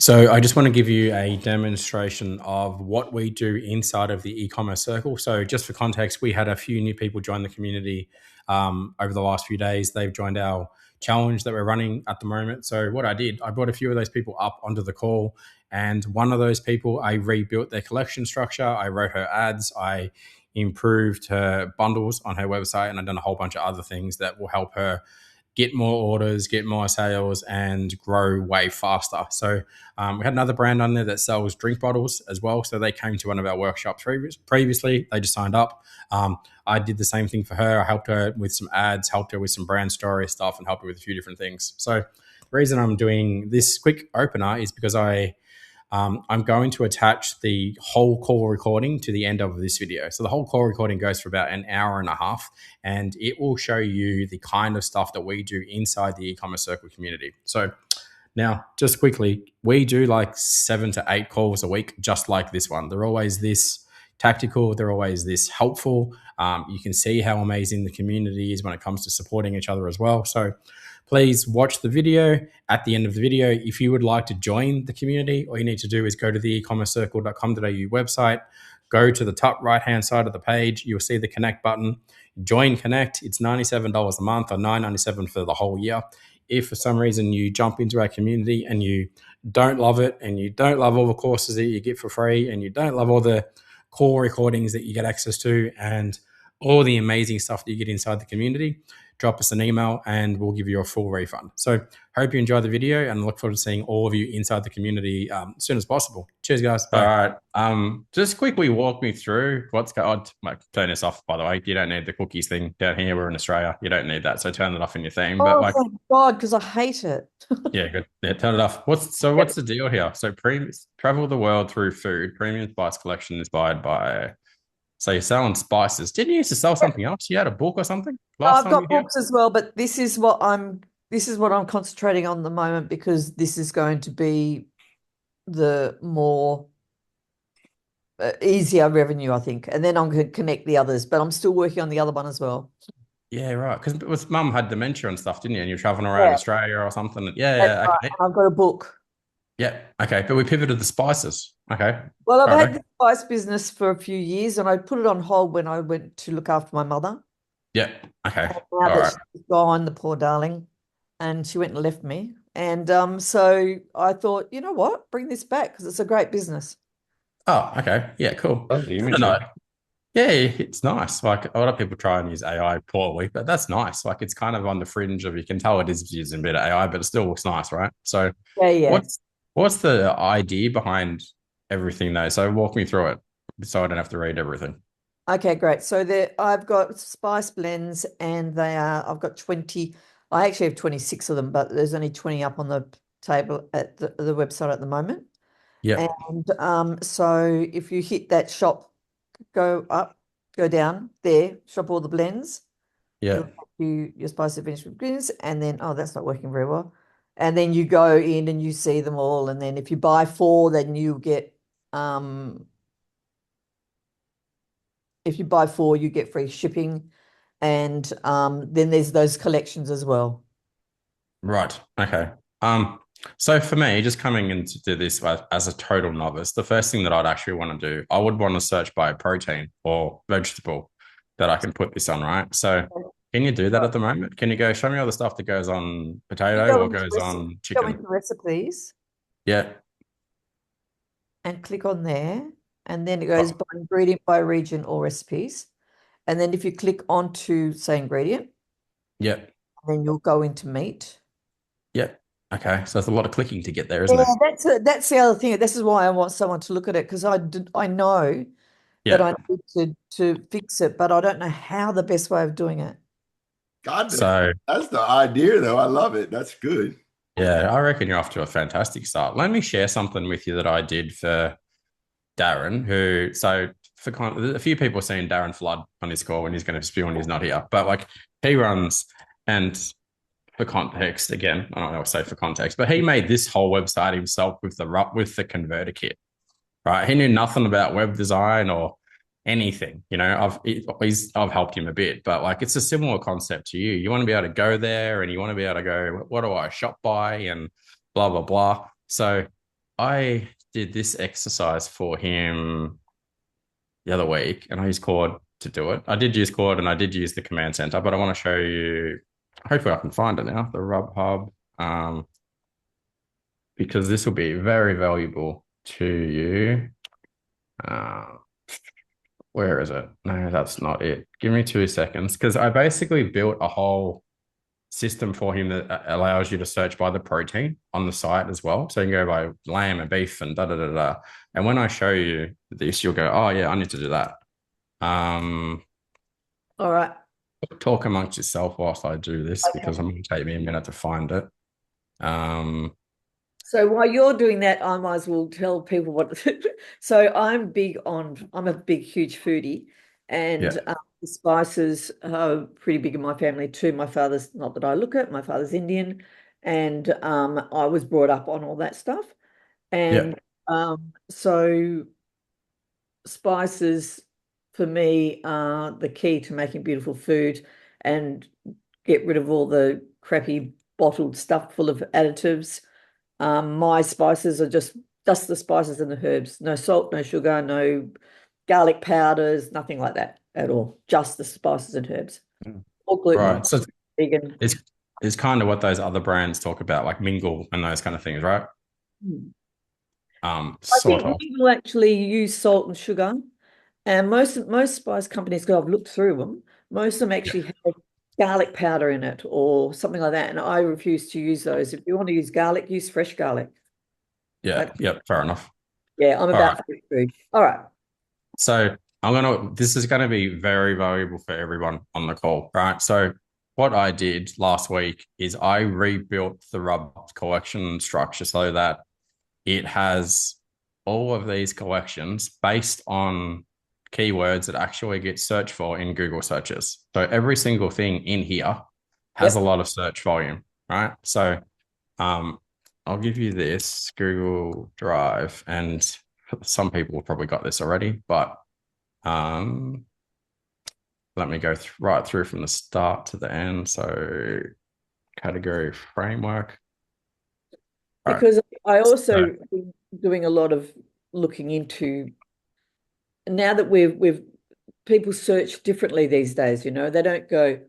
So I just want to give you a demonstration of what we do inside of the e-commerce circle. So just for context, we had a few new people join the community over the last few days. They've joined our challenge that we're running at the moment. So what I did, I brought a few of those people up onto the call, and one of those people, I rebuilt their collection structure. I wrote her ads. I improved her bundles on her website, and I've done a whole bunch of other things that will help her get more orders, get more sales, and grow way faster. So we had another brand on there that sells drink bottles as well. So they came to one of our workshops previously. They just signed up. I did the same thing for her. I helped her with some ads, helped her with some brand story stuff, and helped her with a few different things. So the reason I'm doing this quick opener is because I'm going to attach the whole call recording to the end of this video. So the whole call recording goes for about an hour and a half, and it will show you the kind of stuff that we do inside the e-commerce circle community. So now, just quickly, we do like 7 to 8 calls a week, just like this one. They're always this tactical. They're always this helpful. You can see how amazing the community is when it comes to supporting each other as well. So please watch the video. At the end of the video, if you would like to join the community, all you need to do is go to the ecommercecircle.com.au website, go to the top right-hand side of the page. You'll see the connect button. Join Connect. It's $97 a month or $9.97 for the whole year. If for some reason you jump into our community and you don't love it, and you don't love all the courses that you get for free, and you don't love all the call recordings that you get access to, and all the amazing stuff that you get inside the community, drop us an email and we'll give you a full refund. So hope you enjoy the video, and look forward to seeing all of you inside the community as soon as possible. Cheers, guys. Bye. All right. Just quickly walk me through what's going on. Turn this off, by the way. You don't need the cookies thing down here. We're in Australia. You don't need that. So turn it off in your thing. Oh, thank God, because I hate it. Yeah, good. Yeah, turn it off. What's the deal here? So travel the world through food. Premium Spice Collection inspired by. So you're selling spices. Didn't you used to sell something else? You had a book or something last I've time you got here? books as well, but this is what I'm concentrating on at the moment, because this is going to be the more easier revenue, I think. And then I'm going to connect the others, but I'm still working on the other one as well. Yeah, right. Because mum had dementia and stuff, didn't you? And you're traveling around Yeah, Australia or something. that's Yeah. right. Okay. And I've got a book. Yeah. Okay. But we pivoted the spices. Okay. Well, I've All had right. the spice business for a few years, and I put it on hold when I went to look after my mother. Yeah. Okay. Now All that right. she's gone, the poor darling, and she went and left me. And so I thought, you know what, bring this back because it's a great business. Oh, okay. Yeah, cool. Love the No, no. imagery. Yeah, it's nice. Like a lot of people try and use AI poorly, but that's nice. Like it's kind of on the fringe of, you can tell it is using a bit of AI, but it still looks nice, right? So Yeah, yeah. what's the idea behind everything though? So walk me through it so I don't have to read everything. Okay, great. So I've got spice blends, and I've got 20. I actually have 26 of them, but there's only 20 up on the table at the website at the moment. Yeah. And so if you hit that shop, go up, go down there, shop all the blends. Yeah. It'll take you your spice adventure blends, and then, oh, that's not working very well. And then you go in and you see them all, and then if you buy 4, then you get if you buy 4, you get free shipping. And then there's those collections as well. Right. Okay. So for me, just coming into this as a total novice, the first thing that I'd actually want to do, I would want to search by protein or vegetable that I can put this on, right? So can you do that at the moment? Can you show me all the stuff that goes on potato or goes on Go chicken? into recipes Yeah. and click on there. And then it goes Oh, by ingredient, by region, or recipes. And then if you click onto, say, ingredient, yeah. then you'll go into meat. Yeah. Okay. So there's a lot of clicking to get there, isn't it? Yeah, that's the other thing. This is why I want someone to look at it, because I know that I Yeah. need to fix it, but I don't know how the best way of doing it. God, So that's the idea, though. I love it. That's good. yeah, I reckon you're off to a fantastic start. Let me share something with you that I did for Darren, a few people are seeing Darren flood on his call when he's going to spew when he's not here, but like he runs, and for context, again, I don't know what to say for context, but he made this whole website himself with the converter kit, right? He knew nothing about web design or anything, I've helped him a bit, but like it's a similar concept to you. You want to be able to go there and you want to be able to go, what do I shop by and blah, blah, blah. So I did this exercise for him the other week, and I used Claude to do it. I did use Claude and I did use the command center, but I want to show you, hopefully I can find it now, the Rub Hub, because this will be very valuable to you. Where is it? No, that's not it. Give me 2 seconds, because I basically built a whole system for him that allows you to search by the protein on the site as well. So you can go by lamb and beef and da da da da. And when I show you this, you'll go, oh yeah, I need to do that. All right. Talk amongst yourself whilst I do this, because I'm going to take me a minute to find it. So while you're doing that, I might as well tell people what. So I'm a big, huge foodie, and the spices are pretty big in my family too. My father's, not that I look at, my father's Indian, and I was brought up on all that stuff. And so spices for me are the key to making beautiful food and get rid of all the crappy bottled stuff full of additives. My spices are just the spices and the herbs. No salt, no sugar, no garlic powders, nothing like that at all. Just the spices and herbs. All gluten, right. So vegan. It's kind of what those other brands talk about, like Mingle and those kind of things, right? I Sort think of. we will actually use salt and sugar, and most spice companies, because I've looked through them, most of them actually have garlic powder in it or something like that, and I refuse to use those. If you want to use garlic, use fresh garlic. Yeah, fair enough. Yeah, I'm about fresh food. All right. So this is gonna be very valuable for everyone on the call, right? So what I did last week is I rebuilt the Rub collection structure so that it has all of these collections based on keywords that actually get searched for in Google searches. So every single thing in here has a lot of search volume, right? So I'll give you this Google Drive, and some people have probably got this already, but let me go right through from the start to the end. So category framework. Because I also been doing a lot of looking into, now that we've people search differently these days, they don't go,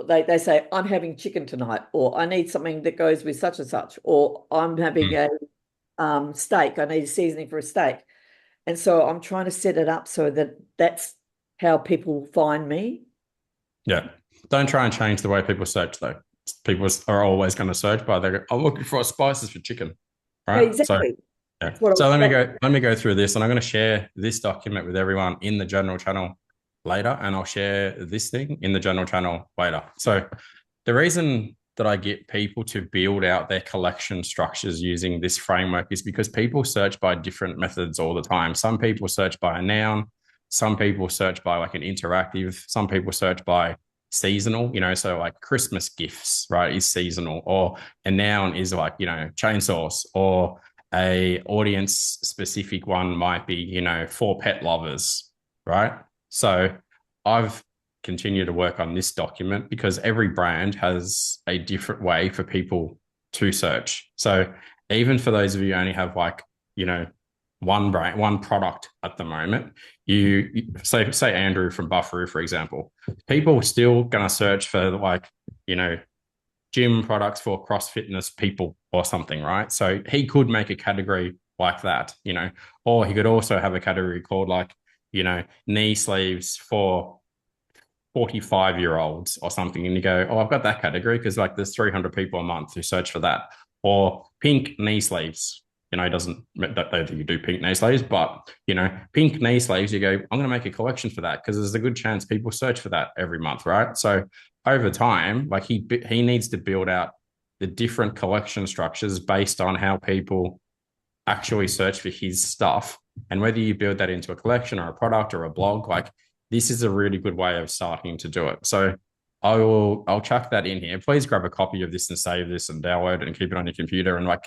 they say, I'm having chicken tonight, or I need something that goes with such and such, or I'm having a steak, I need a seasoning for a steak. And so I'm trying to set it up so that that's how people find me. Yeah. Don't try and change the way people search, though. People are always going to search by I'm looking for spices for chicken, right? Yeah, exactly. So let me go through this, and I'm going to share this document with everyone in the general channel later, and I'll share this thing in the general channel later. So the reason that I get people to build out their collection structures using this framework is because people search by different methods all the time. Some people search by a noun, some people search by like an interactive, some people search by seasonal, so like Christmas gifts, right, is seasonal, or a noun is like, chainsaws, or a audience specific one might be, for pet lovers, right? So I've continued to work on this document because every brand has a different way for people to search. So even for those of you who only have like, one brand, one product at the moment, you say Andrew from Buffaroo, for example, people are still going to search for like, gym products for cross fitness people or something, right? So he could make a category like that, or he could also have a category called like, knee sleeves for 45-year-olds or something. And you go, oh, I've got that category because like there's 300 people a month who search for that. Or pink knee sleeves, doesn't, don't think you do pink knee sleeves, but, pink knee sleeves, you go, I'm going to make a collection for that because there's a good chance people search for that every month, right? So over time, like he needs to build out the different collection structures based on how people actually search for his stuff. And whether you build that into a collection or a product or a blog, like this is a really good way of starting to do it. So I'll chuck that in here. Please grab a copy of this and save this and download it and keep it on your computer, and like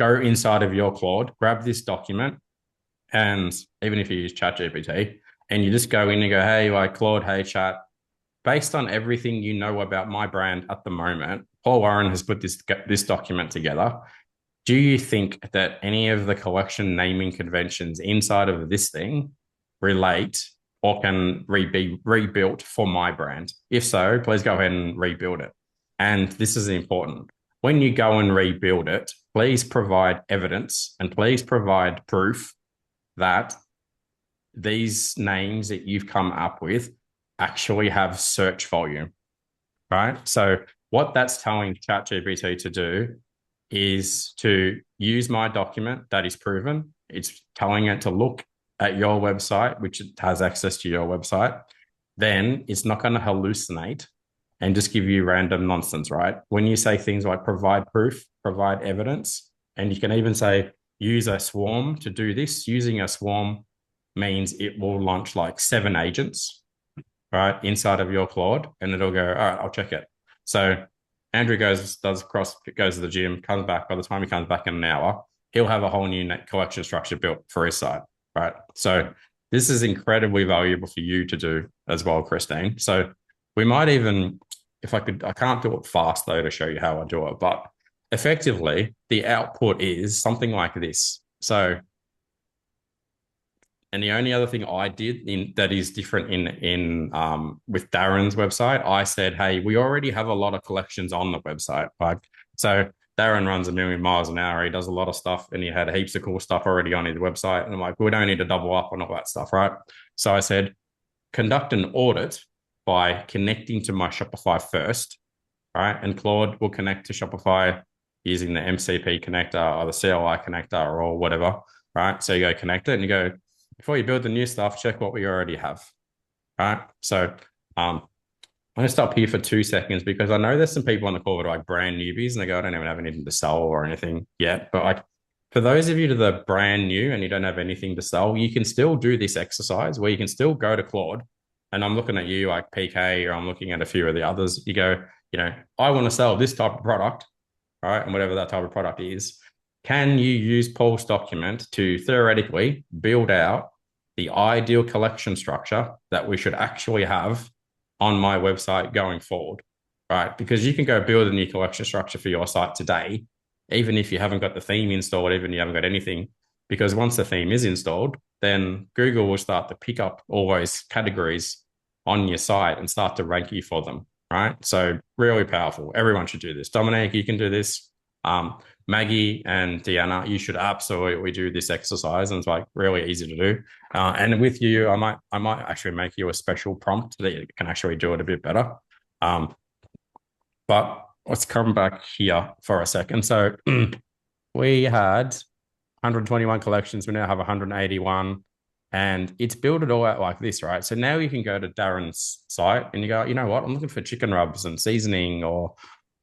go inside of your Claude, grab this document, and even if you use ChatGPT, and you just go in and go, hey, like Claude, hey, chat, based on everything you know about my brand at the moment, Paul Warren has put this document together. do you think that any of the collection naming conventions inside of this thing relate or can be rebuilt for my brand? If so, please go ahead and rebuild it. And this is important. When you go and rebuild it, please provide evidence and please provide proof that these names that you've come up with actually have search volume, right? So what that's telling ChatGPT to do is to use my document that is proven. It's telling it to look at your website, which it has access to your website. Then it's not going to hallucinate and just give you random nonsense, right? When you say things like provide proof, provide evidence, and you can even say use a swarm to do this, using a swarm means it will launch like 7 agents, right, inside of your Claude, and it'll go, all right, I'll check it. So Andrew goes to the gym, comes back. By the time he comes back in an hour, he'll have a whole new collection structure built for his site, right? So this is incredibly valuable for you to do as well, Christine. So we might even, if I could, I can't do it fast though to show you how I do it, but effectively the output is something like this. So, and the only other thing I did that is different in with Darren's website, I said, hey, we already have a lot of collections on the website. Like, so Darren runs 1,000,000 miles an hour. He does a lot of stuff, and he had heaps of cool stuff already on his website. And I'm like, we don't need to double up on all that stuff, right? So I said, conduct an audit by connecting to my Shopify first, right? And Claude will connect to Shopify using the MCP connector or the CLI connector or whatever, right? So you go connect it and you go, before you build the new stuff, check what we already have, right? So I'm going to stop here for 2 seconds because I know there's some people on the call that are like brand newbies and they go, I don't even have anything to sell or anything yet. But like for those of you that are brand new and you don't have anything to sell, you can still do this exercise where you can still go to Claude. And I'm looking at you like PK, or I'm looking at a few of the others. You go, I want to sell this type of product, right? And whatever that type of product is. Can you use Paul's document to theoretically build out the ideal collection structure that we should actually have on my website going forward, right? Because you can go build a new collection structure for your site today, even if you haven't got the theme installed, even if you haven't got anything, because once the theme is installed, then Google will start to pick up all those categories on your site and start to rank you for them, right? So really powerful. Everyone should do this. Dominic, you can do this. Maggie and Deanna, you should absolutely do this exercise, and it's like really easy to do. And with you, I might actually make you a special prompt that you can actually do it a bit better. But let's come back here for a second. So we had 121 collections. We now have 181, and it's built it all out like this, right? So now you can go to Darren's site and you go, you know what? I'm looking for chicken rubs and seasoning or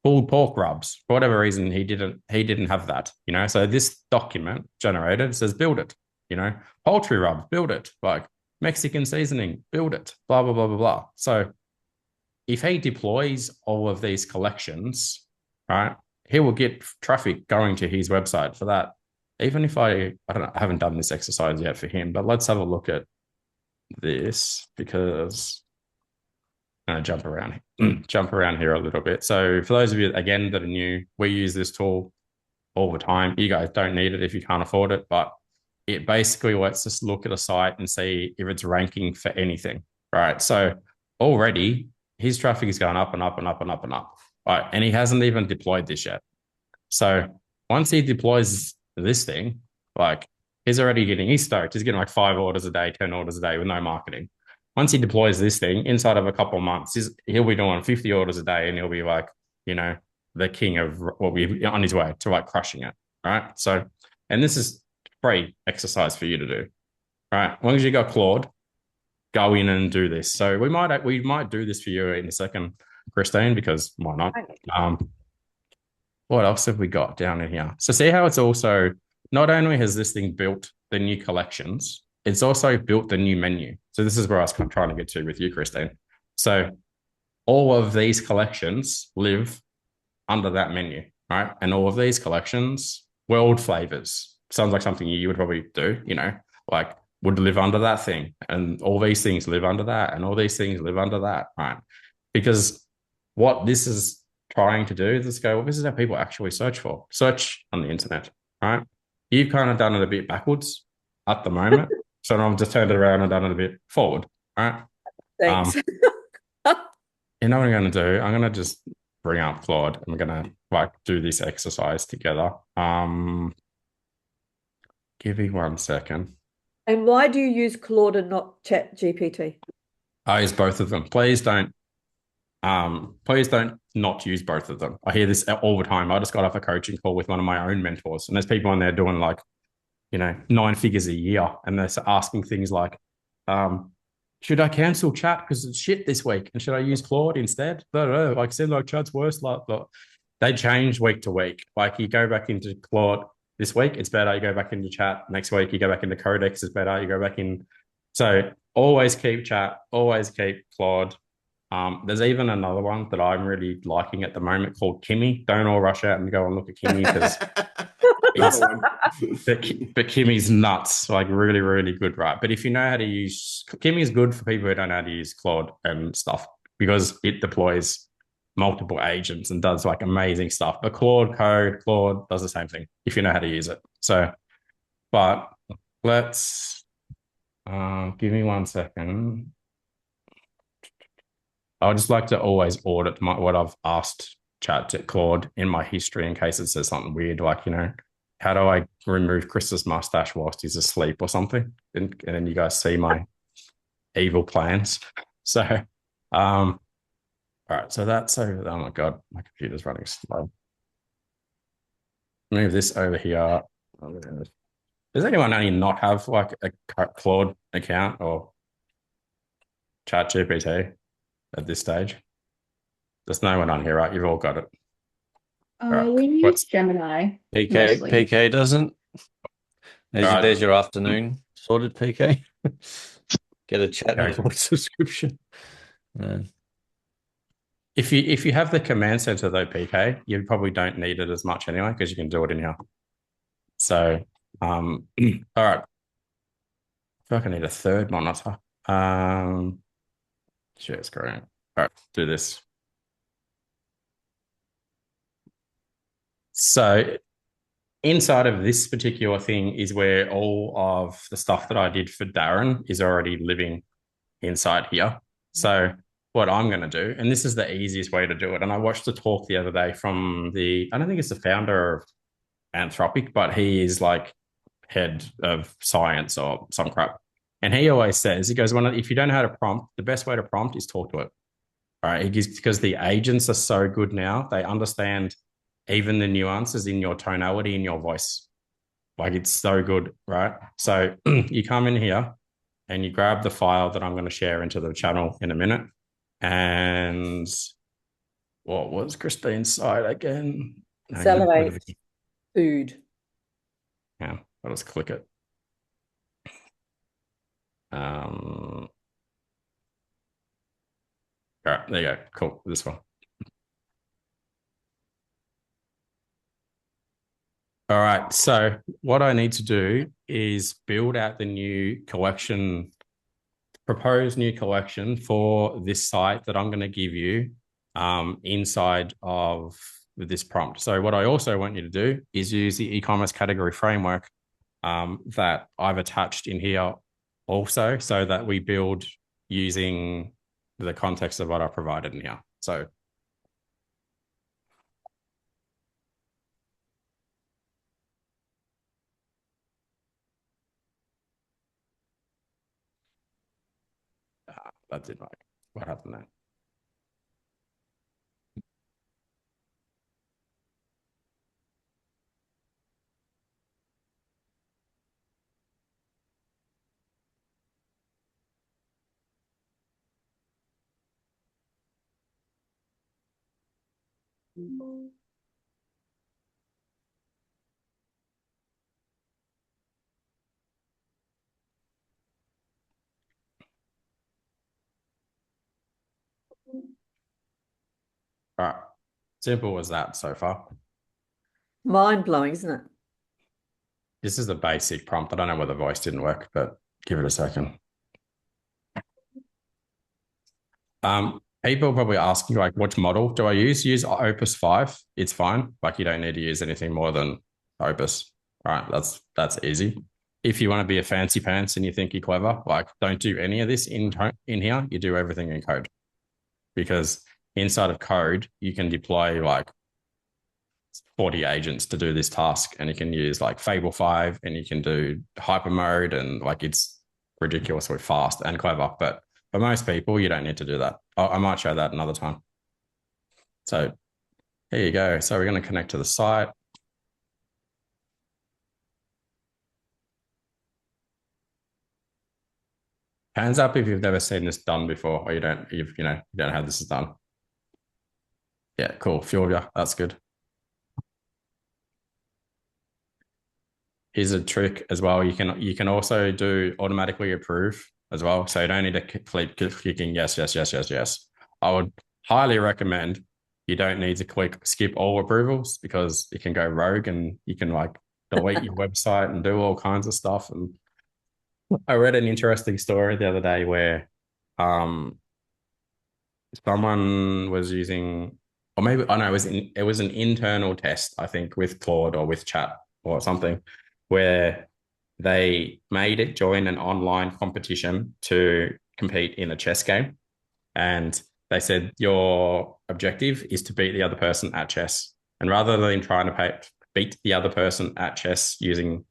pulled pork rubs. For whatever reason, he didn't have that, So this document generated says build it, poultry rubs, build it, like Mexican seasoning, build it, blah, blah, blah, blah, blah. So if he deploys all of these collections, right, he will get traffic going to his website for that. Even if I haven't done this exercise yet for him, but let's have a look at this because jump around here a little bit. So for those of you, again, that are new, we use this tool all the time. You guys don't need it if you can't afford it, but it basically lets us look at a site and see if it's ranking for anything, right? So already his traffic is going up and up and up and up and up, right? And he hasn't even deployed this yet. So once he deploys this thing, like he's stoked. He's getting like 5 orders a day, 10 orders a day with no marketing. Once he deploys this thing, inside of a couple of months, he'll be doing 50 orders a day, and he'll be like, the king of what we on his way to like crushing it, right? So, and this is free exercise for you to do, right? As long as you got Claude, go in and do this. So we might do this for you in a second, Christine, because why not? What else have we got down in here? So see how it's also, not only has this thing built the new collections, it's also built the new menu. So this is where I was trying to get to with you, Christine. So all of these collections live under that menu, right? And all of these collections, world flavors, sounds like something you would probably do, like would live under that thing. And all these things live under that. And all these things live under that, right? Because what this is trying to do is just go, well, this is how people actually search for. Search on the internet, right? You've kind of done it a bit backwards at the moment. So I've just turned it around and done it a bit forward, right? Thanks. You know what I'm going to do? I'm going to just bring up Claude and we're going to like do this exercise together. Give me 1 second. And why do you use Claude and not ChatGPT? I use both of them. Please don't not use both of them. I hear this all the time. I just got off a coaching call with one of my own mentors, and there's people on there doing like, 9 figures a year, and they're asking things like, should I cancel chat because it's shit this week, and should I use Claude instead? No, like said, like chat's worse. Like they change week to week. Like you go back into Claude this week, it's better. You go back into chat next week, you go back into Codex, it's better. You go back in. So always keep chat, always keep Claude. There's even another one that I'm really liking at the moment called Kimmy. Don't all rush out and go and look at Kimmy because but Kimmy's nuts, like really, really good, right? But if you know how to use Kimmy is good for people who don't know how to use Claude and stuff because it deploys multiple agents and does like amazing stuff. But Claude does the same thing if you know how to use it. So, but let's give me 1 second. I would just like to always audit what I've asked Chat to Claude in my history in case it says something weird, like, how do I remove Chris's mustache whilst he's asleep or something? And then you guys see my evil plans. So, all right. So that's over. Oh my God, my computer's running slow. Move this over here. Does anyone only not have like a Claude account or ChatGPT at this stage? There's no one on here, right? You've all got it. Right. We use Gemini. PK doesn't. There's your afternoon sorted, PK. Get a chat subscription. If you have the command center though, PK, you probably don't need it as much anyway because you can do it in here. So, all right. I feel like I need a third monitor. Share screen. All right, do this. So inside of this particular thing is where all of the stuff that I did for Darren is already living inside here. So what I'm going to do, and this is the easiest way to do it, and I watched a talk the other day from I don't think it's the founder of Anthropic, but he is like head of science or some crap. And he always says, he goes, if you don't know how to prompt, the best way to prompt is talk to it. All right. Because the agents are so good now, they understand even the nuances in your tonality in your voice. Like it's so good, right? So you come in here and you grab the file that I'm going to share into the channel in a minute. And what was Christine's site again? Accelerate food. Yeah, I'll just click it. All right, there you go. Cool. This one. All right. So what I need to do is build out the new collection, proposed new collection for this site that I'm going to give you inside of this prompt. So what I also want you to do is use the e-commerce category framework that I've attached in here also, so that we build using the context of what I provided in here. So that didn't work. What happened there? All right. Simple as that so far. Mind blowing, isn't it? This is the basic prompt. I don't know whether the voice didn't work, but give it a second. People probably asking like, which model do I use? Use Opus 5. It's fine. Like you don't need to use anything more than Opus. All right, that's easy. If you want to be a fancy pants and you think you're clever, like don't do any of this in here. You do everything in code, because inside of code you can deploy like 40 agents to do this task, and you can use like Fable 5 and you can do hyper mode, and like it's ridiculously fast and clever. But for most people, you don't need to do that. I might show that another time. So here you go. So we're going to connect to the site. Hands up if you've never seen this done before, or you don't know how this is done. Yeah, cool. Few of you. That's good. Here's a trick as well. You can also do automatically approve as well. So you don't need to keep clicking yes, yes, yes, yes, yes. I would highly recommend you don't need to click skip all approvals, because it can go rogue and you can like delete your website and do all kinds of stuff. And I read an interesting story the other day where someone was using, or maybe I know it was an internal test, I think, with Claude or with Chat or something, where they made it join an online competition to compete in a chess game. And they said, your objective is to beat the other person at chess. And rather than trying to beat the other person at chess using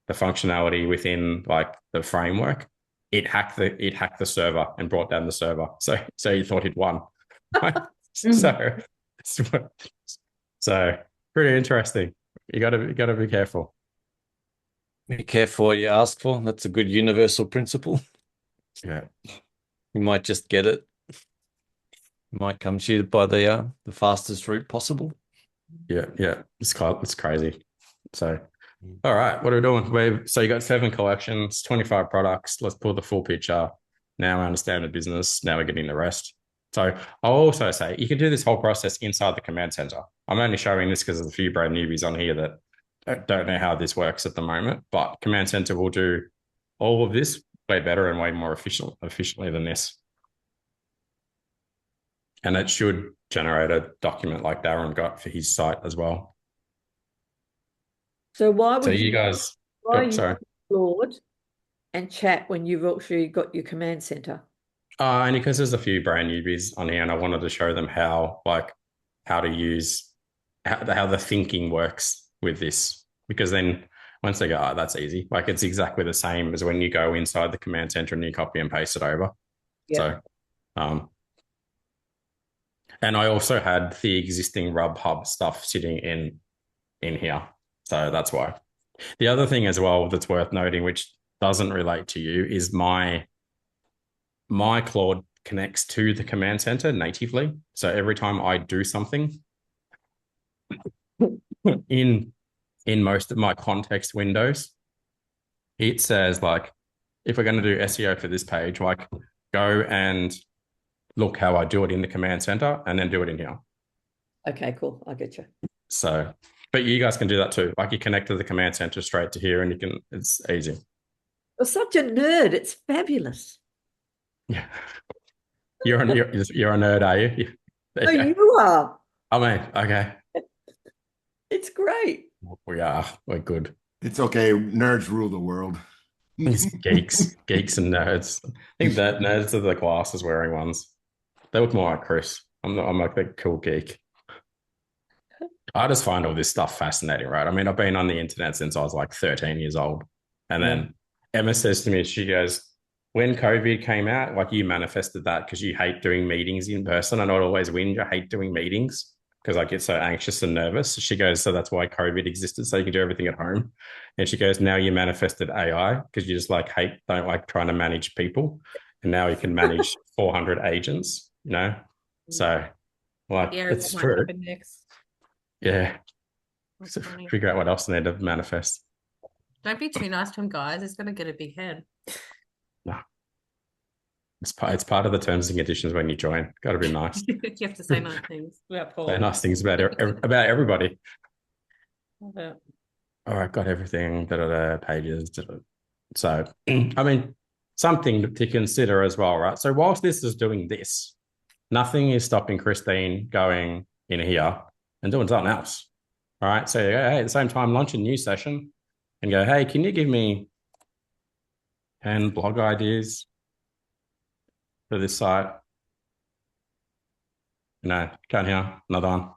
the functionality within like the framework, it hacked the server and brought down the server. So you thought he'd won. So pretty interesting. You gotta be careful. Be careful what you ask for. That's a good universal principle. Yeah. You might just get it. It might come to you by the fastest route possible. Yeah. It's crazy. So, all right, what are we doing? So you got 7 collections, 25 products. Let's pull the full picture. Now I understand the business. Now we're getting the rest. So I'll also say you can do this whole process inside the command center. I'm only showing this because there's a few brand newbies on here that don't know how this works at the moment, but command center will do all of this way better and way more efficiently than this. And it should generate a document like Darren got for his site as well. So why would you guys? Sorry. Claude and Chat when you've actually got your command center? Only because there's a few brand newbies on here, and I wanted to show them how to use how the thinking works with this. Because then once they go, oh, that's easy. Like it's exactly the same as when you go inside the command center and you copy and paste it over. Yeah. So, and I also had the existing RubHub stuff sitting in here. So that's why. The other thing as well that's worth noting, which doesn't relate to you, is my Claude connects to the command center natively. So every time I do something in most of my context windows, it says like, if we're going to do SEO for this page, like go and look how I do it in the command center and then do it in here. Okay, cool. I get you. So, but you guys can do that too. Like you connect to the command center straight to here, and it's easy. You're such a nerd. It's fabulous. Yeah. You're a nerd, are you? Oh, you are. I mean, okay. It's great. We are. We're good. It's okay. Nerds rule the world. Geeks and nerds. I think that nerds are the glasses wearing ones. They look more like Chris. I'm like the cool geek. I just find all this stuff fascinating, right? I mean, I've been on the internet since I was like 13 years old. And then Emma says to me, she goes, when COVID came out, like you manifested that because you hate doing meetings in person. I know it always wins. I hate doing meetings because I get so anxious and nervous. She goes, so that's why COVID existed, so you can do everything at home. And she goes, now you manifested AI because you just like don't like trying to manage people. And now you can manage 400 agents, you know? So like, it's true. Yeah. So figure out what else they need to manifest. Don't be too nice to him, guys. He's going to get a big head. No. It's part of the terms and conditions when you join. Got to be nice. You have to say nice things about Paul. Say nice things about everybody. Love it. All right, got everything. Pages. So, I mean, something to consider as well, right? So whilst this is doing this, Nothing is stopping Christine going in here and doing something else. All right. So, hey, at the same time, launch a new session and go, hey, can you give me 10 blog ideas for this site? Can't hear. Another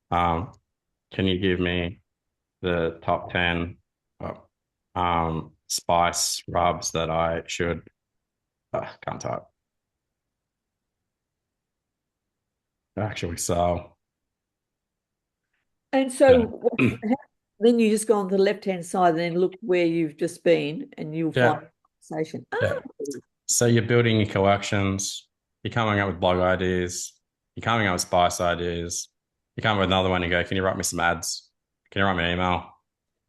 one. Can you give me the top 10 spice rubs that I should can't type. Actually, so. And so then you just go on the left-hand side and then look where you've just been and you'll find a conversation. Yeah. So you're building your collections, you're coming up with blog ideas, you're coming up with spice ideas, you come up with another one and go, can you write me some ads? Can you write me an email?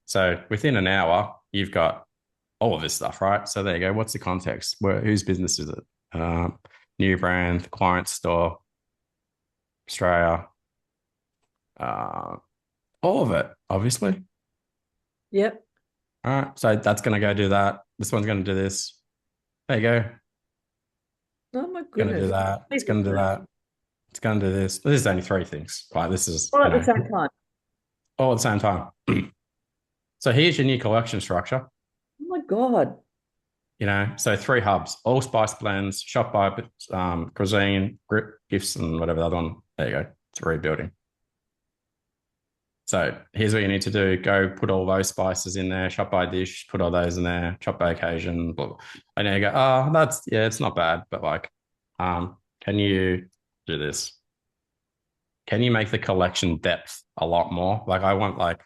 So within an hour, you've got all of this stuff, right? So there you go. What's the context? Whose business is it? New brand, client store, Australia, all of it, obviously. Yep. All right. So that's going to go do that. This one's going to do this. There you go. Oh my Going to goodness. do that. It's going to do that. It's going to do this. This is only 3 things. Right. This is all at the same time. All at the same time. So here's your new collection structure. Oh my God. So 3 hubs, all spice blends, Shopify, cuisine, grip, gifts, and whatever the other one. There you go. It's rebuilding. So here's what you need to do. Go put all those spices in there, shop by dish, put all those in there, shop by occasion, blah, blah. And then you go, oh, it's not bad. But can you do this? Can you make the collection depth a lot more? I want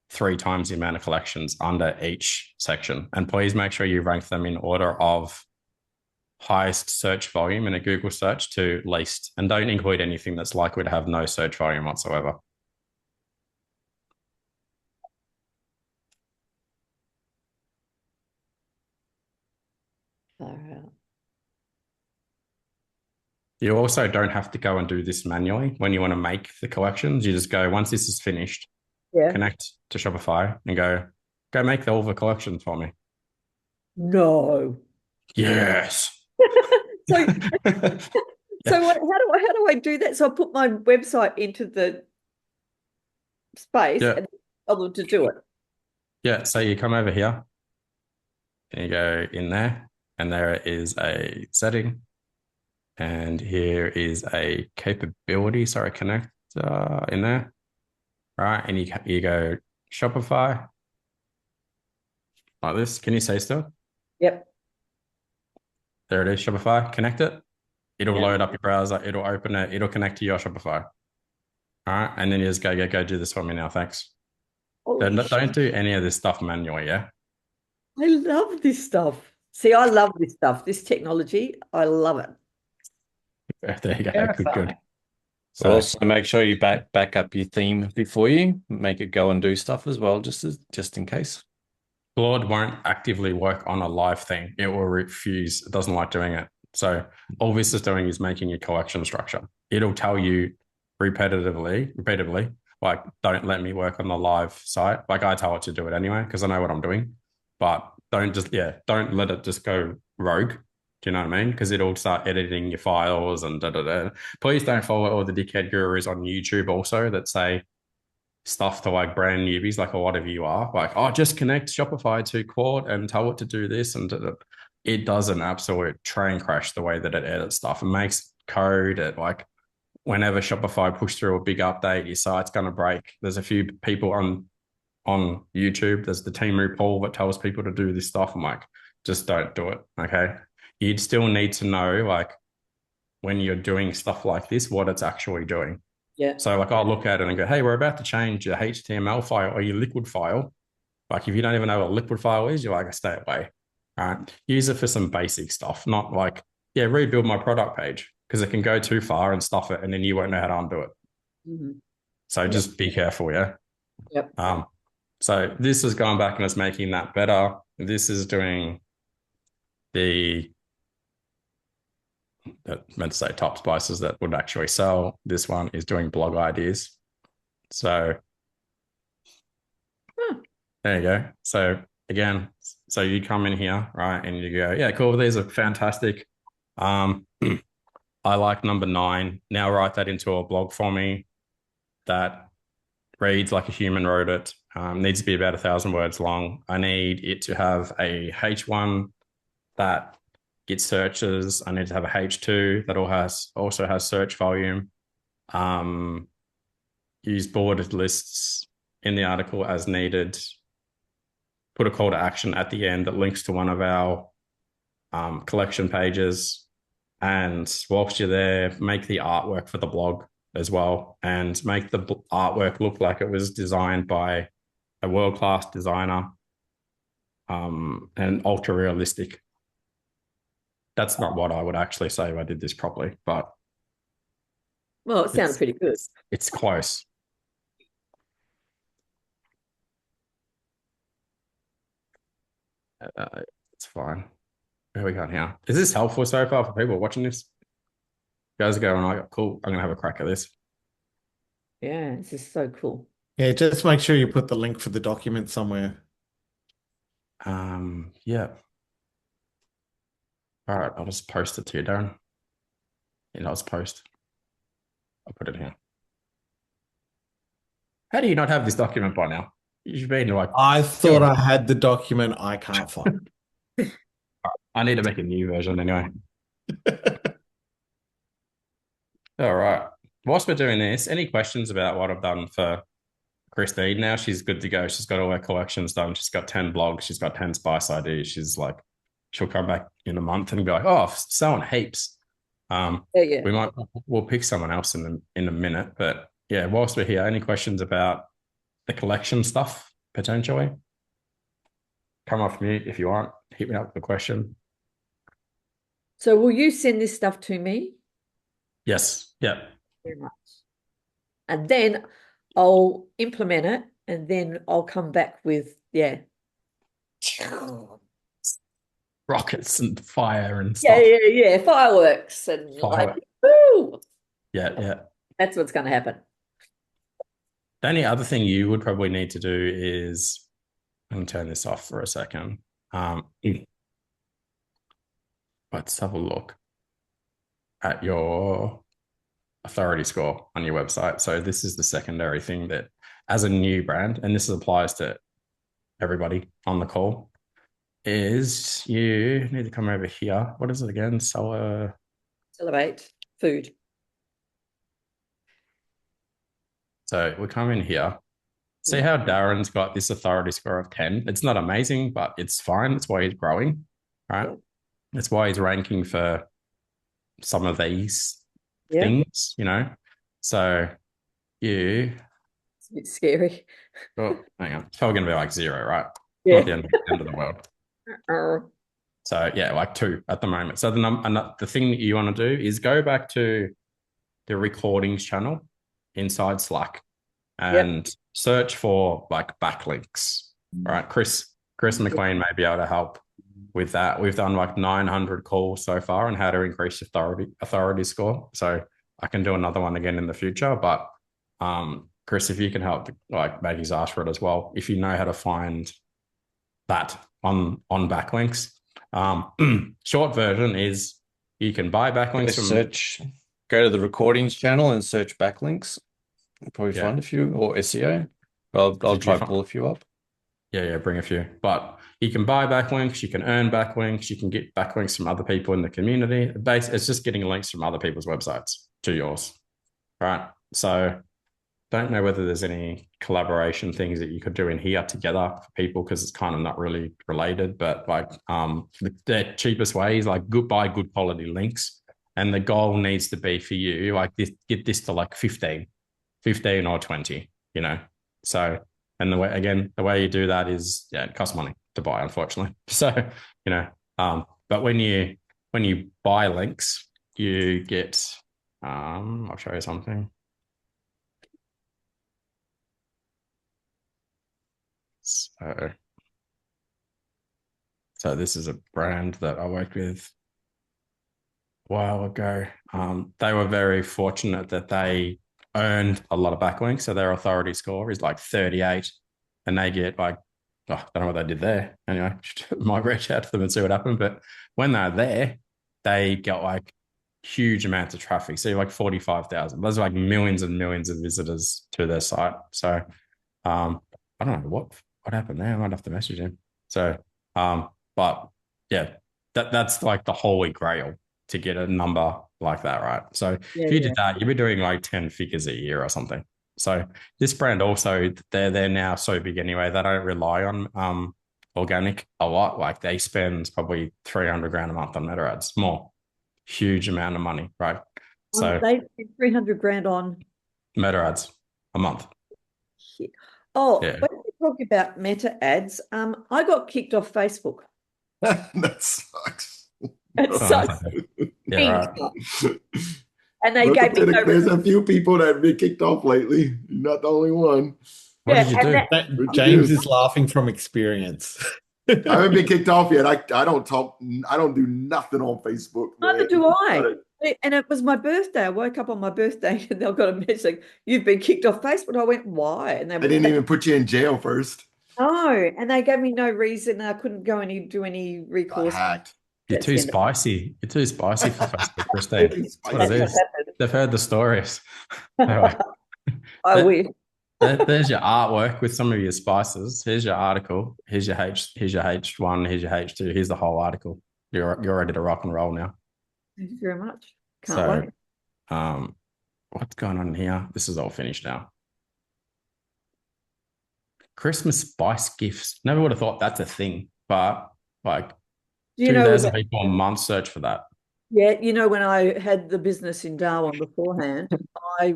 3 times the amount of collections under each section. And please make sure you rank them in order of highest search volume in a Google search to least. And don't include anything that's likely to have no search volume whatsoever. You also don't have to go and do this manually when you want to make the collections. You just go, once this is finished, connect to Shopify and go make all the collections for me. No. Yes. So how do I do that? So I put my website into the space and tell them to do it. Yeah. So you come over here and you go in there, and there is a setting, and here is a capability. Sorry, connect in there, right? And you go Shopify like this. Can you say still? Yep. There it is. Shopify. Connect it. It'll load up your browser. It'll open it. It'll connect to your Shopify. All right, and then you just go do this for me now. Thanks. Don't do any of this stuff manually. Yeah. I love this stuff. See, I love this stuff. This technology, I love it. There you go. Good. So also make sure you back up your theme before you make it go and do stuff as well, just in case. Claude won't actively work on a live theme. It will refuse. It doesn't like doing it. So all this is doing is making a collection structure. It'll tell you repeatedly, don't let me work on the live site. I tell it to do it anyway because I know what I'm doing. But don't let it just go rogue. Do you know what I mean? Because it'll start editing your files and da-da-da. Please don't follow all the dickhead gurus on YouTube also that say stuff to brand newbies, like a lot of you are. Just connect Shopify to Claude and tell it to do this. And it does an absolute train crash the way that it edits stuff. It makes code at whenever Shopify push through a big update, your site's going to break. There's a few people on YouTube. There's the Temu poll that tells people to do this stuff. I'm like, just don't do it. Okay. You'd still need to know when you're doing stuff like this, what it's actually doing. Yeah. So I'll look at it and go, hey, we're about to change your HTML file or your liquid file. If you don't even know what a liquid file is, you're stay away. All right. Use it for some basic stuff, not rebuild my product page, because it can go too far and stuff it and then you won't know how to undo it. Mm-hmm. So just be careful, yeah? Yep. So this is going back and it's making that better. This is doing meant to say top spices that would actually sell. This one is doing blog ideas. So there you go. So again, you come in here, right, and you go, yeah, cool. These are fantastic. I like number 9. Now write that into a blog for me that reads like a human wrote it. Needs to be about 1,000 words long. I need it to have a H1 that gets searches. I need to have a H2 that also has search volume. Use bulleted lists in the article as needed. Put a call to action at the end that links to one of our collection pages. And whilst you're there, make the artwork for the blog as well, and make the artwork look like it was designed by a world-class designer, and ultra realistic. That's not what I would actually say if I did this properly, but Well, it sounded pretty good. it's close. It's fine. Where we got here? Is this helpful so far for people watching this? You guys are going like, cool, I'm gonna have a crack at this. Yeah, this is so cool. Yeah, just make sure you put the link for the document somewhere. Yeah. All right, I'll just post it to you, Darren. Yeah, I'll just post. I'll put it here. How do you not have this document by now? You've been like, I thought I had the document. I can't find it. I need to make a new version anyway. All right. Whilst we're doing this, any questions about what I've done for Christine now? She's good to go. She's got all her collections done. She's got 10 blogs. She's got 10 spice IDs. She's like, she'll come back in a month and be like, oh, selling heaps. Yeah. We'll pick someone else in a minute. But yeah, whilst we're here, any questions about the collection stuff potentially? Come off mute if you want. Hit me up with a question. So will you send this stuff to me? Yes. Yeah. Very much. And then I'll implement it, and then I'll come back with, rockets and fire and stuff. Yeah, fireworks and like, woo! Yeah. That's what's going to happen. The only other thing you would probably need to do is, I'm going to turn this off for a second. Let's have a look at your authority score on your website. So this is the secondary thing that, as a new brand, and this applies to everybody on the call, is you need to come over here. What is it again? Elevate food. So we come in here. See how Darren's got this authority score of 10? It's not amazing, but it's fine. That's why he's growing, right? Yeah. That's why he's ranking for some of these things, So it's a bit scary. Oh, hang on. It's probably going to be like 0, right? Yeah. Not the end of the world. So yeah, like 2 at the moment. So the thing that you want to do is go back to the recordings channel inside Slack and search for like backlinks. All right. Chris McLean may be able to help with that. We've done like 900 calls so far on how to increase authority score. So I can do another one again in the future, but Chris, if you can help, like Maggie's asked for it as well, if you know how to find that on backlinks. Short version is you can buy backlinks from go to the recordings channel and search backlinks. You'll probably find a few, or SEO. I'll try to pull a few up. Yeah, bring a few. But you can buy backlinks, you can earn backlinks, you can get backlinks from other people in the community. It's just getting links from other people's websites to yours. Right. So don't know whether there's any collaboration things that you could do in here together for people, because it's kind of not really related, but like the cheapest way is like buy good quality links. And the goal needs to be for you, like get this to like 15 or 20, So, and the way you do that is, it costs money to buy, unfortunately. So, but when you buy links, you get, I'll show you something. So this is a brand that I worked with a while ago. They were very fortunate that they earned a lot of backlinks. So their authority score is like 38, and they get like, I don't know what they did there. Anyway, might reach out to them and see what happened. But when they're there, they get like huge amounts of traffic. So like 45,000. Those are like millions and millions of visitors to their site. So I don't know what happened there. I might have to message him. So but yeah, that's like the holy grail to get a number like that, right? So if you did that, you'd be doing like 10 figures a year or something. So this brand also, they're now so big anyway, they don't rely on organic a lot. Like they spend probably 300 grand a month on meta ads, more. Huge amount of money, right? So they 300 grand on meta ads a month. Oh, yeah. when we talk about meta ads, I got kicked off Facebook. That sucks. It sucks. Yeah, right. And they gave me there's a few people that have been kicked off lately. You're not the only one. What did you do? James is laughing from experience. I haven't been kicked off yet. I don't talk. I don't do nothing on Facebook. Neither do I. And it was my birthday. I woke up on my birthday and they got a message like, "You've been kicked off Facebook." I went, "Why?" And they didn't even put you in jail first. No, and they gave me no reason. I couldn't go and do any recourse. Hacked. You're too spicy. You're too spicy for Facebook, Christine. That's what it is. They've heard the stories. I wish. There's your artwork with some of your spices. Here's your article. Here's your H1. Here's your H2. Here's the whole article. You're ready to rock and roll now. Thank you very much. Can't wait. What's going on here? This is all finished now. Christmas spice gifts. Never would have thought that's a thing, but like 2,000 people a month search for that. Yeah, when I had the business in Darwin beforehand, I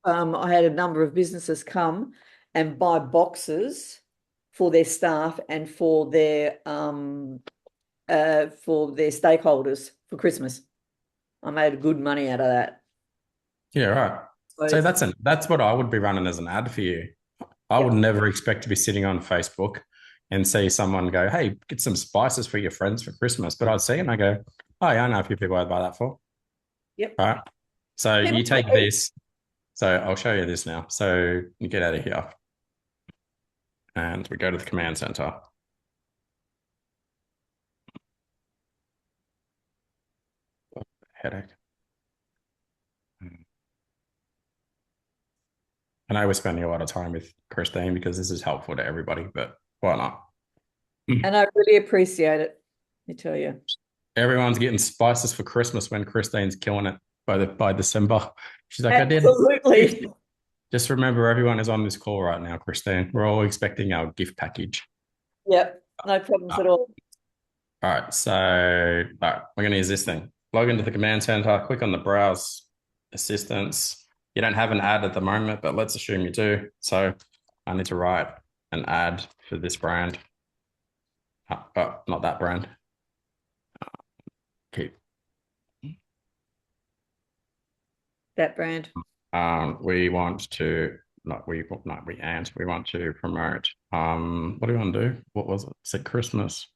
had a number of businesses come and buy boxes for their staff and for their stakeholders for Christmas. I made good money out of that. Yeah, right. So that's what I would be running as an ad for you. I would never expect to be sitting on Facebook and see someone go, "Hey, get some spices for your friends for Christmas." But I'd see and I go, "Oh yeah, I know a few people I'd buy that for." Yep. Right. So you take this. So I'll show you this now. So you get out of here and we go to the command center. Headache. I know we're spending a lot of time with Christine because this is helpful to everybody, but why not? And I really appreciate it, I tell you. Everyone's getting spices for Christmas when Christine's killing it by December. She's like, Absolutely. I did. Just remember, everyone is on this call right now, Christine. We're all expecting our gift package. Yep, no problems at all. All right, so we're going to use this thing. Log into the command center, click on the browse assistance. You don't have an ad at the moment, but let's assume you do. So I need to write an ad for this brand. Not that brand. Keep. That brand. We want to promote. What do we want to do? What was it? It's Christmas.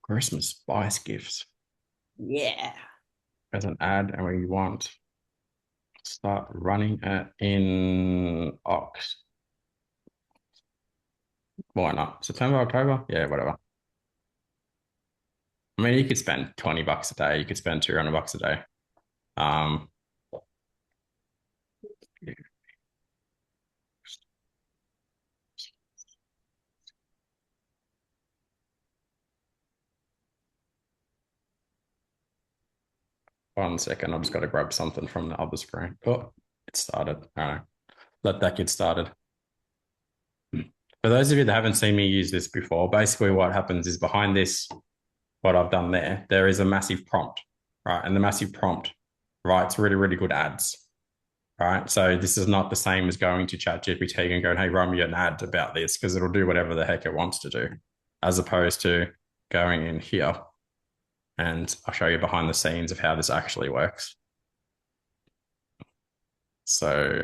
Christmas spice gifts. Yeah. As an ad, and we want to start running it in Ox. Why not? September, October? Yeah, whatever. I mean, you could spend $20 a day. You could spend $200 a day. 1 second. I've just got to grab something from the other screen. Oh, it started. All right. Let that get started. For those of you that haven't seen me use this before, basically what happens is behind this, what I've done there is a massive prompt, right? And the massive prompt writes really, really good ads, right? So this is not the same as going to ChatGPT and going, "Hey, run me an ad about this," because it'll do whatever the heck it wants to do, as opposed to going in here. And I'll show you behind the scenes of how this actually works. So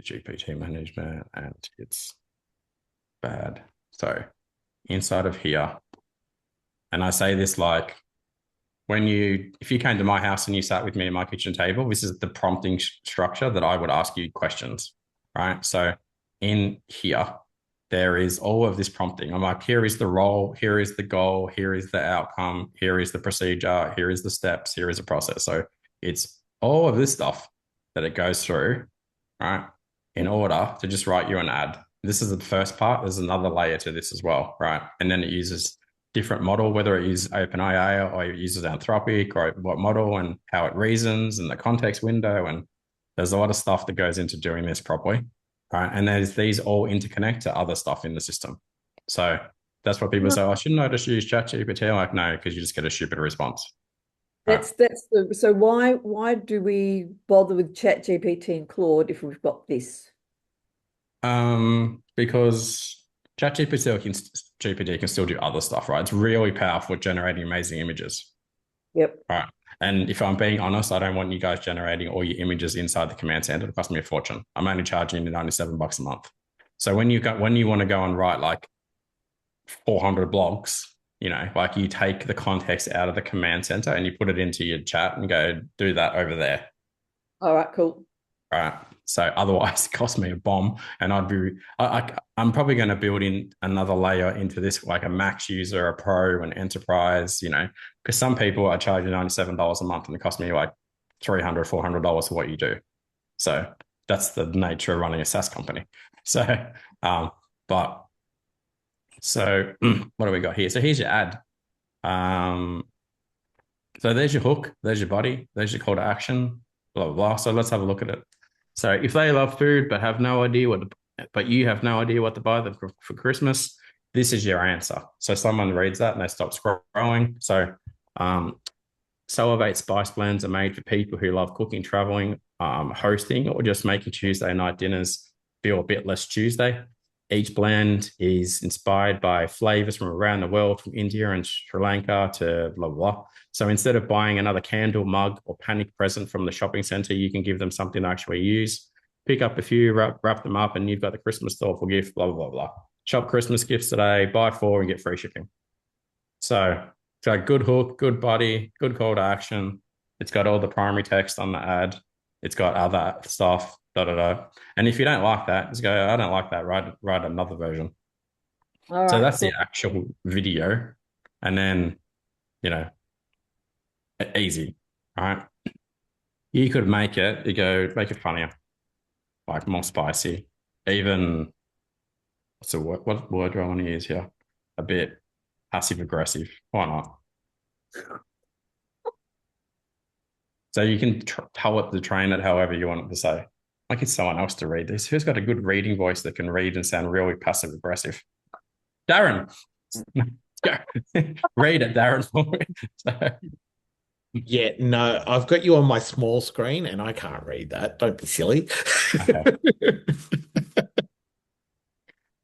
GPT management, and it's bad. So inside of here, and I say this like, if you came to my house and you sat with me at my kitchen table, this is the prompting structure that I would ask you questions, right? So in here, there is all of this prompting. I'm like, here is the role, here is the goal, here is the outcome, here is the procedure, here is the steps, here is the process. So it's all of this stuff that it goes through, right, in order to just write you an ad. This is the first part. There's another layer to this as well, right? And then it uses different model, whether it uses OpenAI or it uses Anthropic or what model and how it reasons and the context window. And there's a lot of stuff that goes into doing this properly, right? And there's these all interconnect to other stuff in the system. So that's what people say, I shouldn't I just use ChatGPT? I'm like, no, because you just get a stupid response. So why do we bother with ChatGPT and Claude if we've got this? Because ChatGPT can still do other stuff, right? It's really powerful at generating amazing images. Yep. Right. And if I'm being honest, I don't want you guys generating all your images inside the command center. It costs me a fortune. I'm only charging you $97 a month. So when you want to go and write like 400 blogs, like you take the context out of the command center and you put it into your chat and go do that over there. All right, cool. All right. So otherwise it costs me a bomb, and I'm probably going to build in another layer into this, like a max user, a pro, an enterprise, because some people are charging $97 a month and it costs me like $300, $400 for what you do. So that's the nature of running a SaaS company. So, what do we got here? So here's your ad. So there's your hook, there's your body, there's your call to action, blah, blah, blah. So let's have a look at it. So if they love food but have no idea but you have no idea what to buy them for Christmas, this is your answer. So someone reads that and they stop scrolling. So Salivate spice blends are made for people who love cooking, traveling, hosting, or just making Tuesday night dinners feel a bit less Tuesday. Each blend is inspired by flavors from around the world, from India and Sri Lanka to blah, blah, blah. So instead of buying another candle, mug, or panic present from the shopping center, you can give them something to actually use. Pick up a few, wrap them up, and you've got the Christmas thoughtful gift, blah, blah, blah, blah. Shop Christmas gifts today, buy 4 and get free shipping. So it's got good hook, good body, good call to action. It's got all the primary text on the ad. It's got other stuff, And if you don't like that, just go, I don't like that, write another version. All right, so that's the actual video. And then, easy, right? You could make it funnier, like more spicy, even, what word do I want to use here? A bit passive aggressive. Why not? So you can tell it to train it however you want it to say. Like it's someone else to read this. Who's got a good reading voice that can read and sound really passive aggressive? Darren, go. Read it, Darren. So, Yeah, no, I've got you on my small screen and I can't read that. Don't be silly.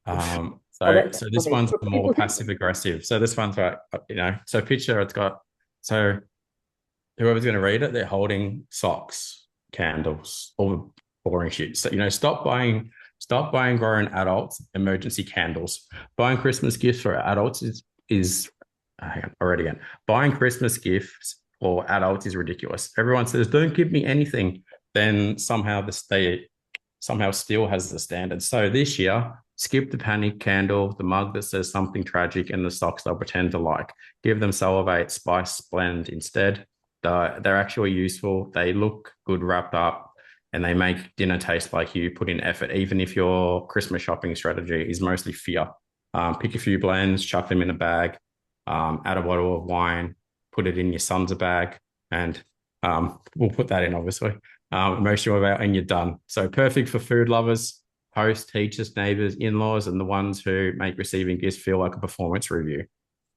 okay. So this one's more passive aggressive. So this one's right, so picture it's got, so whoever's going to read it, they're holding socks, candles, all the boring shit. So, stop buying grown adults emergency candles. Buying Christmas gifts for adults is hang on, already again. Buying Christmas gifts for adults is ridiculous. Everyone says, don't give me anything. Then somehow the state still has the standard. So this year, skip the panic candle, the mug that says something tragic, and the socks they'll pretend to like. Give them Salivate Spice Blend instead. They're actually useful. They look good wrapped up, and they make dinner taste like you put in effort, even if your Christmas shopping strategy is mostly fear. Pick a few blends, chuck them in a bag, add a bottle of wine, put it in your son's bag, and we'll put that in, obviously. Emotional about, and you're done. So perfect for food lovers, hosts, teachers, neighbors, in-laws, and the ones who make receiving gifts feel like a performance review.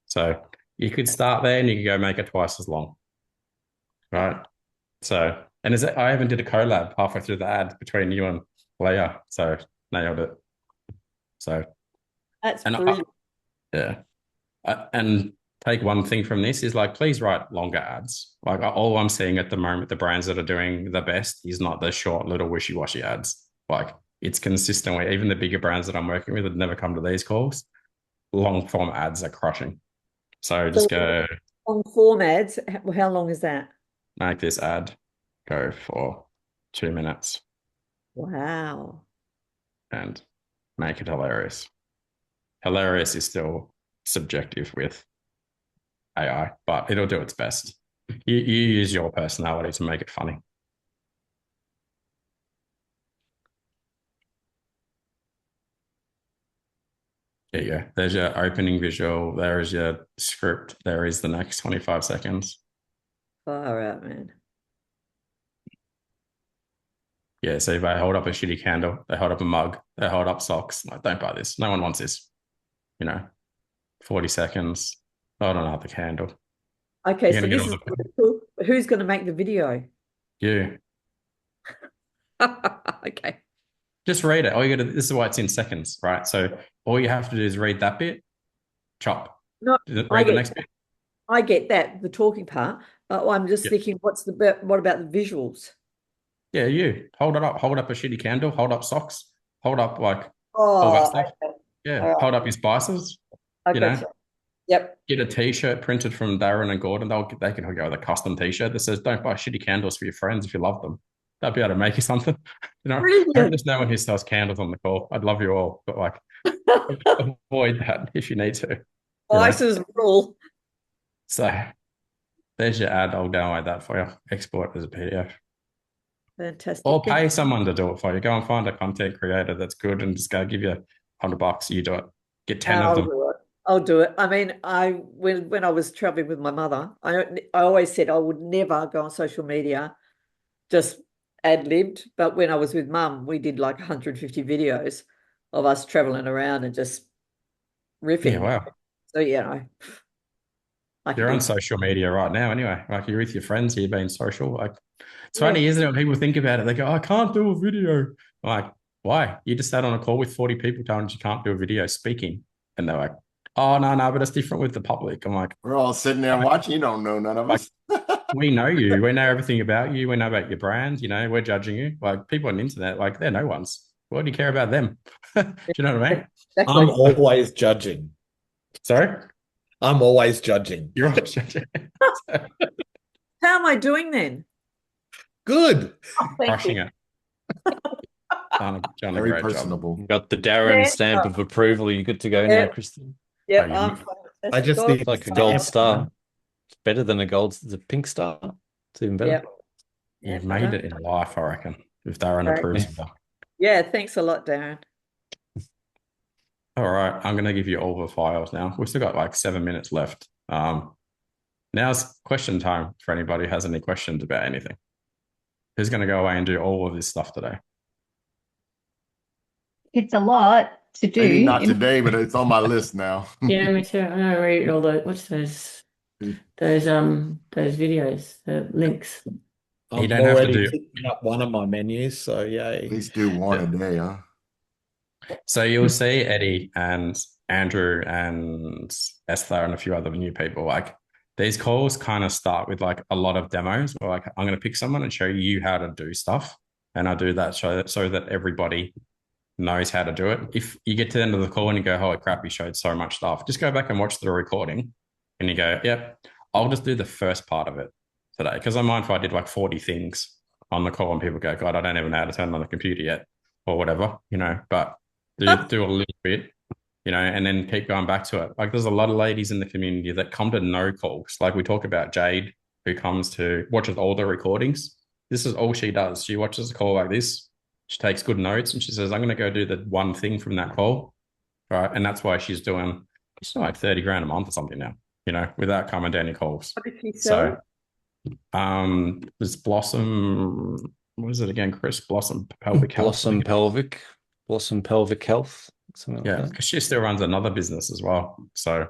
So you could start there and you could go make it twice as long. Right. So, and I even did a collab halfway through the ad between you and Leah. So nailed it. So that's brilliant. And take one thing from this is like, please write longer ads. Like all I'm seeing at the moment, the brands that are doing the best is not the short little wishy-washy ads. Like it's consistently, even the bigger brands that I'm working with that never come to these calls, long form ads are crushing. So just go. Long form ads, how long is that? Make this ad go for 2 minutes. Wow. And make it hilarious. hilarious is still subjective with AI, but it'll do its best. You use your personality to make it funny. There you go. There's your opening visual. There is your script. There is the next 25 seconds. Far out, man. Yeah, so if I hold up a shitty candle, they hold up a mug, they hold up socks. Like, don't buy this. No one wants this. 40 seconds. Hold on up the candle. Okay, You're so gonna this get is all the- cool. Who's going to make the video? You. Okay. Just read it. This is why it's in seconds, right? So all you have to do is read that bit, chop. No, Read the next bit. I get that, the talking part. I'm just thinking, what about the visuals? Yeah, you hold it up. Hold up a shitty candle. Hold up socks. Hold up all that Oh, stuff. okay. Yeah, All right. hold up your spices. I gotcha. Yep. Get a T-shirt printed from Darren and Gordon. They can go with a custom T-shirt that says, "Don't buy shitty candles for your friends if you love them." They'll be able to make you something. Brilliant. There's no one who sells candles on the call. I'd love you all, but avoid that if you need to. Spices rule. So there's your ad. I'll download that for you. Export as a PDF. Fantastic. Or pay someone to do it for you. Go and find a content creator that's good and just go give you $100. You do it. Get 10 of them. I'll do it. I mean, when I was traveling with my mother, I always said I would never go on social media, just ad-libbed. But when I was with mum, we did like 150 videos of us traveling around and just riffing. Yeah, wow. So you're on social media right now anyway. Like, you're with your friends here being social. Like, it's funny, isn't it, when people think about it? They go, "I can't do a video." I'm like, why? You just sat on a call with 40 people telling you can't do a video speaking. And they're like, "Oh, no, but it's different with the public." I'm like, we're all sitting there watching. You don't know none of us. We know you. We know everything about you. We know about your brand. We're judging you. Like, people on the internet, like, they're no ones. What do you care about them? Do you know what I mean? Exactly. I'm always judging. Sorry? I'm always judging. You're always judging. How am I doing then? Good. Crushing it. Done a Very great personable. You got the Darren Yeah. stamp of approval. You're good to go Yeah. now, Kristen. Yeah, you- I'm I just fantastic. need Like a stamp. gold star. It's better than the pink star. It's even better. Yeah. You've made it in life, I reckon, if Darren Right. approves of that. Yeah, thanks a lot, Darren. All right, I'm going to give you all the files now. We've still got like 7 minutes left. Now's question time for anybody who has any questions about anything. Who's going to go away and do all of this stuff today? It's a lot to do. Maybe not today, but it's on my list now. Yeah, me too. I'm gonna read all what's those videos, the links. I'm don't have to already do- picking up one of my menus, so yay. At least do one a day, huh? So you'll see Eddie and Andrew and Esther and a few other new people. Like, these calls kind of start with like a lot of demos. Where, like, I'm going to pick someone and show you how to do stuff, and I do that so that everybody knows how to do it. If you get to the end of the call and you go, "Holy crap, you showed so much stuff," just go back and watch the recording, and you go, "Yep, I'll just do the first part of it today," because I'm mindful I did like 40 things on the call, and people go, "God, I don't even know how to turn on the computer yet," or whatever, but do a little bit, and then keep going back to it. Like, there's a lot of ladies in the community that come to no calls. Like, we talk about Jade, who watches all the recordings. This is all she does. She watches a call like this. She takes good notes and she says, "I'm going to go do the one thing from that call." Right. And that's why she's doing like 30 grand a month or something now, without coming to any calls. What did she say? So, there's Blossom. What is it again, Chris? Blossom Pelvic Health. Blossom Pelvic Health. Something Yeah, like that. because she still runs another business as well. So,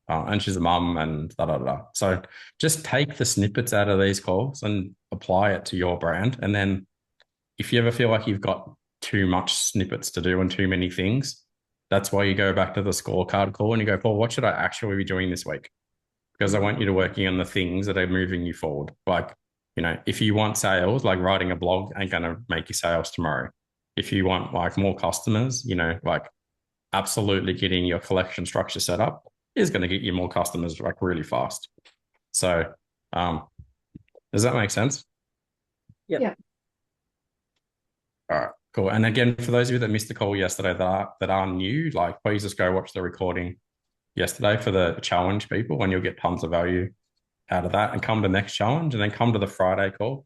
and she's a mum and da. So just take the snippets out of these calls and apply it to your brand. And then if you ever feel like you've got too much snippets to do and too many things, that's why you go back to the scorecard call and you go, "Paul, what should I actually be doing this week?" Because I want you to working on the things that are moving you forward. Like, if you want sales, like writing a blog ain't going to make you sales tomorrow. If you want like more customers, like absolutely getting your collection structure set up is going to get you more customers like really fast. So, does that make sense? Yep. Yeah. All right. Cool. And again, for those of you that missed the call yesterday that are new, like please just go watch the recording yesterday for the challenge people, and you'll get tons of value out of that. And come to the next challenge, and then come to the Friday call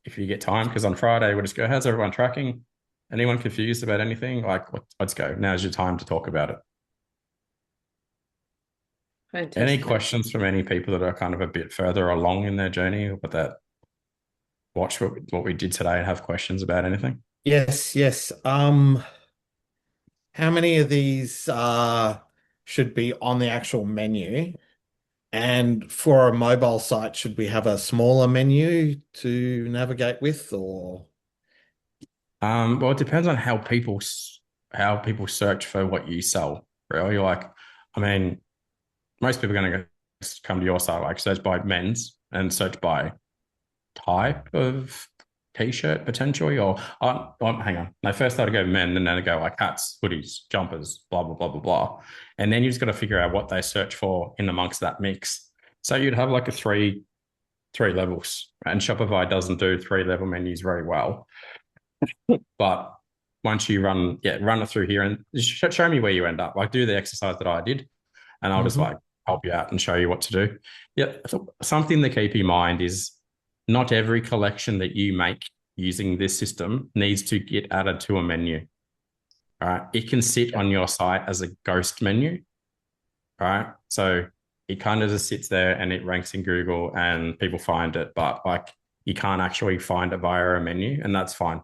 if you get time. Because on Friday we'll just go, how's everyone tracking? Anyone confused about anything? Like, let's go. Now's your time to talk about it. Fantastic. Any questions from any people that are kind of a bit further along in their journey, but that watch what we did today and have questions about anything? Yes. How many of these should be on the actual menu? And for a mobile site, should we have a smaller menu to navigate with, or? Well, it depends on how people search for what you sell. Really, like, I mean, most people are going to come to your site, like search by men's and search by type of t-shirt potentially, or hang on. They first start to go men, and then they go like hats, hoodies, jumpers, blah blah blah blah blah, and then you just got to figure out what they search for in amongst that mix. So you'd have like a three levels, and Shopify doesn't do 3-level menus very well. But once you run it through here and show me where you end up, like do the exercise that I did, and I'll just like help you out and show you what to do. Yeah, so something to keep in mind is not every collection that you make using this system needs to get added to a menu. All right. It can sit on your site as a ghost menu. All right. So it kind of just sits there and it ranks in Google and people find it, but like you can't actually find it via a menu, and that's fine.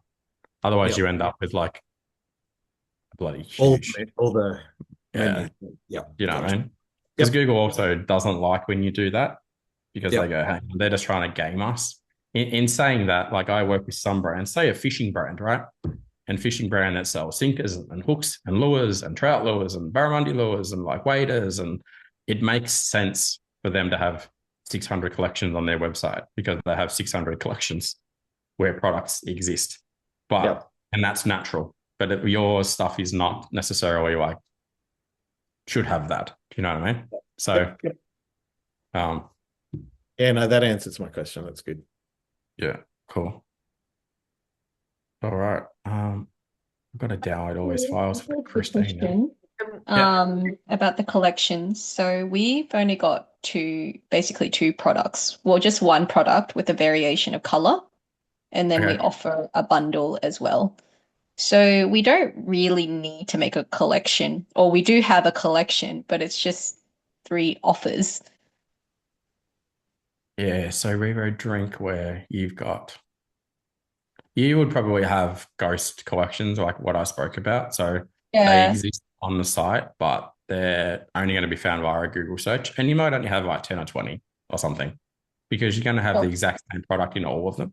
Otherwise, you end up with like a bloody huge. All the menu. Yeah. You know what I mean? Because Google also doesn't like when you do that, because they go, hey, they're just trying to game us. In saying that, like I work with some brands, say a fishing brand, right? And fishing brand that sells sinkers and hooks and lures and trout lures and barramundi lures and like waders. And it makes sense for them to have 600 collections on their website because they have 600 collections where products exist. But, and that's natural. But your stuff is not necessarily like, should have that. You know what I mean? So, yeah, no, that answers my question. That's good. Yeah, cool. All right. I've got to download all these files for Christine. About the collections. So we've only got basically two products. Well, just one product with a variation of color, and then we offer a bundle as well. So we don't really need to make a collection, or we do have a collection, but it's just 3 offers. Yeah, so Revo drinkware, you would probably have ghost collections like what I spoke about. So they exist on the site, but they're only going to be found via a Google search. And you might only have like 10 or 20 or something, because you're going to have the exact same product in all of them.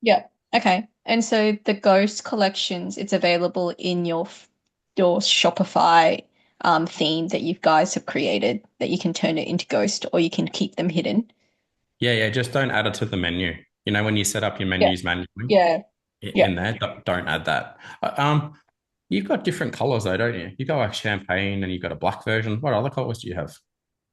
Yeah. Okay. And so the ghost collections, it's available in your Shopify theme that you guys have created, that you can turn it into ghost, or you can keep them hidden. Yeah. Just don't add it to the menu. You know, when you set up your menus manually in there, don't add that. You've got different colors though, don't you? You got like champagne and you've got a black version. What other colors do you have?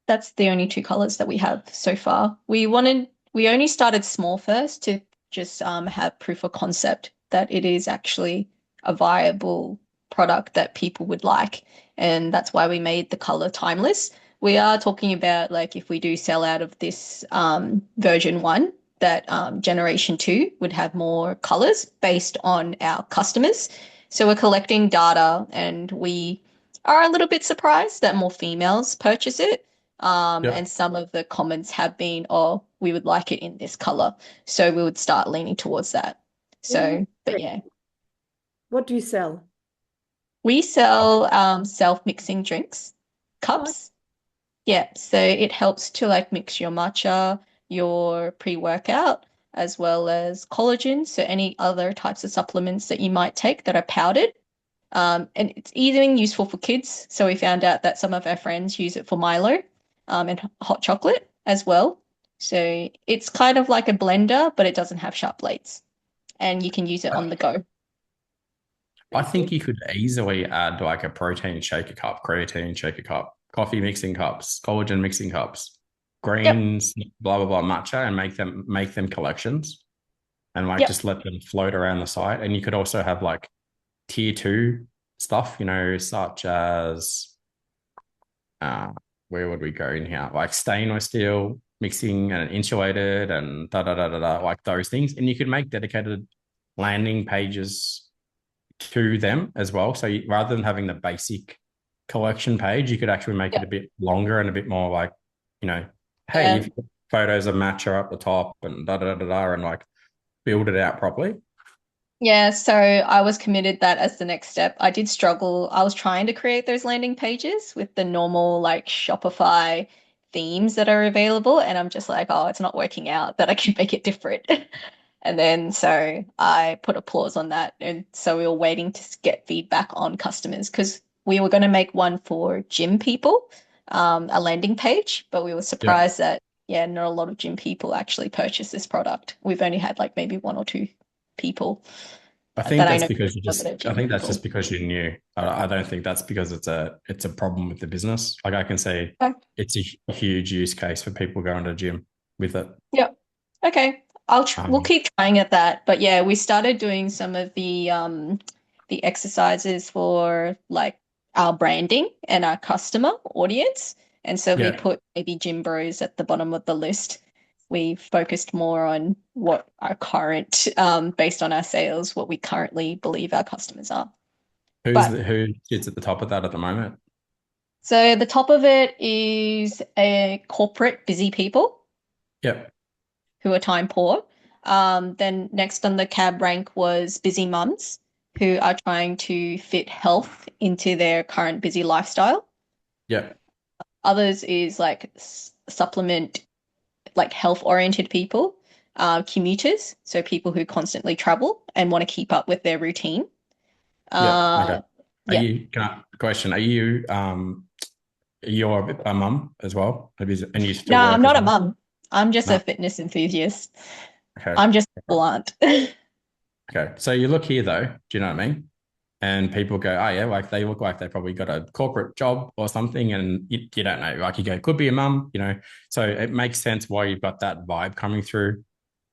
That's the only 2 colors that we have so far. We only started small first to just have proof of concept that it is actually a viable product that people would like. And that's why we made the color timeless. We are talking about, like, if we do sell out of this version 1, that generation 2 would have more colors based on our customers. So we're collecting data, and we are a little bit surprised that more females purchase it. And some of the comments have been, oh, we would like it in this color. So we would start leaning towards that. So, but yeah. What do you sell? We sell self-mixing drinks, cups. Yeah, so it helps to like mix your matcha, your pre-workout, as well as collagen. So any other types of supplements that you might take that are powdered. And it's even useful for kids. So we found out that some of our friends use it for Milo and hot chocolate as well. So it's kind of like a blender, but it doesn't have sharp blades. And you can use it on the go. I think you could easily add like a protein shaker cup, creatine shaker cup, coffee mixing cups, collagen mixing cups, greens, blah blah blah, matcha, and make them collections. and like just let them float around the site. And you could also have like tier 2 stuff, such as where would we go in here? Like stainless steel, mixing and insulated and like those things. And you could make dedicated landing pages to them as well. So rather than having the basic collection page, you could actually make it a bit longer and a bit more like, hey, if photos of match are up the top and and like build it out properly. Yeah, so I was committed that as the next step. I did struggle. I was trying to create those landing pages with the normal like Shopify themes that are available, and I'm just like, oh, it's not working out that I can make it different. And then so I put a pause on that. And so we were waiting to get feedback on customers because we were going to make one for gym people, a landing page, but we were surprised that, not a lot of gym people actually purchase this product. We've only had like maybe 1 or 2 people. I think that's because just because you're new. I don't think that's because it's a problem with the business. Like I can say it's a huge use case for people going to the gym with it. Yep. Okay. We'll keep trying at that. But yeah, we started doing some of the exercises for like our branding and our customer audience. And so we put maybe gym bros at the bottom of the list. We focused more on what our current, based on our sales, what we currently believe our customers are. Who sits at the top of that at the moment? So the top of it is a corporate busy people. Yep. Who are time poor. Then next on the cab rank was busy mums who are trying to fit health into their current busy lifestyle. Yep. Others is like supplement, like health-oriented people, commuters, so people who constantly travel and want to keep up with their routine. Okay. Are you you're a mum as well? And you still No, work I'm not a mum. I'm just No. a fitness enthusiast. Okay. I'm just blunt. Okay. So you look here though, do you know what I mean? And people go, oh yeah, like they look like they probably got a corporate job or something, and you don't know. Like you go, could be a mum, So it makes sense why you've got that vibe coming through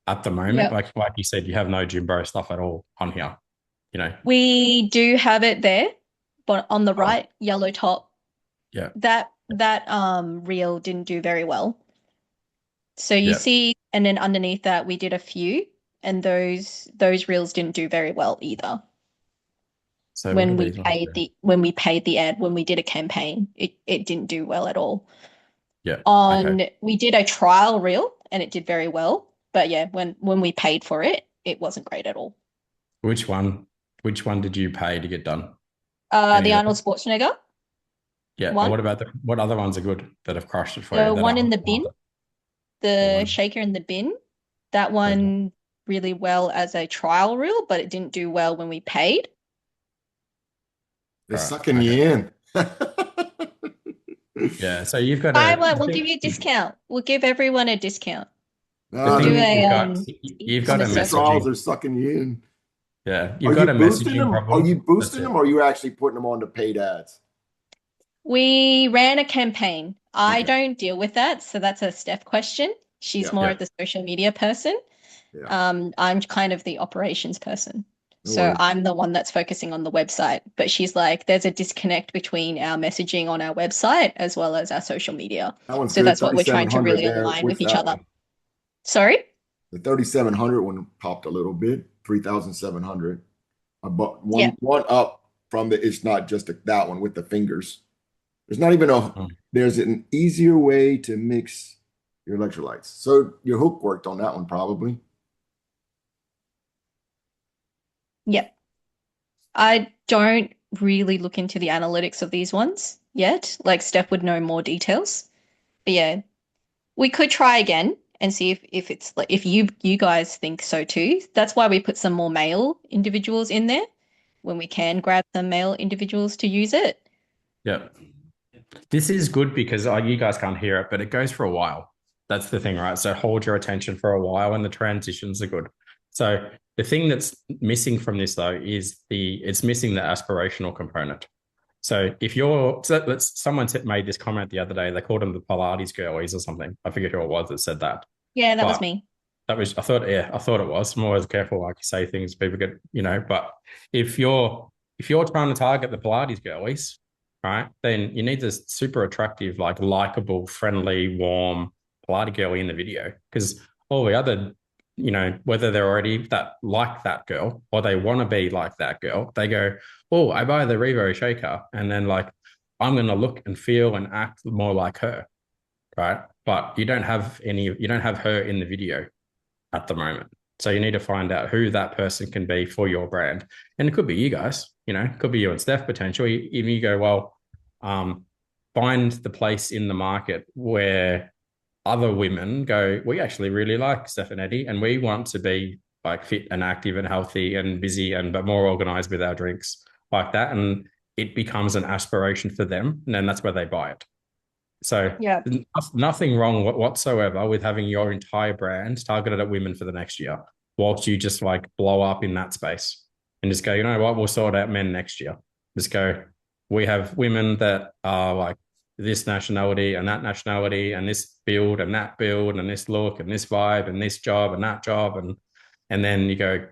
at the moment. Like you said, you have no gym bro stuff at all on here. We do have it there, but on the right, yellow top. Yeah. That reel didn't do very well. So you see, and then underneath that we did a few, and those reels didn't do very well either. So when we paid the ad, when we did a campaign, it didn't do well at all. Yeah. We did a trial reel and it did very well, but yeah, when we paid for it, it wasn't great at all. Which one did you pay to get done? The Arnold Schwarzenegger. Yeah. One. What about what other ones are good that have crushed it for The you? one in the bin, the shaker in the bin, that one really well as a trial reel, but it didn't do well when we paid. They're sucking you in. Yeah, so you've got we'll give you a discount. We'll give everyone a discount. No, you've got a messaging. Trials are sucking you in. Yeah, you've got a messaging problem. Are you boosting them, or are you actually putting them on the paid ads? We ran a campaign. I don't deal with that, so that's a Steph question. She's more of the social media person. Yeah. I'm kind of the operations person. So I'm the one that's focusing on the website. But she's like, there's a disconnect between our messaging on our website as well as our social media. So that's what we're trying to really align with each other. Sorry? The 3,700 one popped a little bit, 3,700. But one up from it's not just that one with the fingers. There's not even there's an easier way to mix your electrolytes. So your hook worked on that one probably. Yep. I don't really look into the analytics of these ones yet. Like Steph would know more details. But yeah, we could try again and see if it's like if you guys think so too. That's why we put some more male individuals in there when we can grab some male individuals to use it. Yeah. This is good because you guys can't hear it, but it goes for a while. That's the thing, right? So hold your attention for a while and the transitions are good. So the thing that's missing from this though is it's missing the aspirational component. So someone made this comment the other day, they called them the Pilates girlies or something. I forget who it was that said that. Yeah, that was me. I thought it was. I'm always careful, like you say things, people get, but if you're trying to target the Pilates girlies, right, then you need this super attractive, like likable, friendly, warm Pilates girly in the video. Because all the other, whether they're already that like that girl or they want to be like that girl, they go, oh, I buy the Revo shaker, and then like I'm gonna look and feel and act more like her, right? But you don't have her in the video at the moment. So you need to find out who that person can be for your brand. And it could be you guys, it could be you and Steph potentially. Even you go, well, find the place in the market where other women go, we actually really like Steph and Eddie, and we want to be like fit and active and healthy and busy but more organized with our drinks like that. And it becomes an aspiration for them. And then that's where they buy it. So Yeah. nothing wrong whatsoever with having your entire brand targeted at women for the next year, whilst you just like blow up in that space and just go, you know what, we'll sort out men next year. Just go, we have women that are like this nationality and that nationality and this build and that build and this look and this vibe and this job and that job. And then you go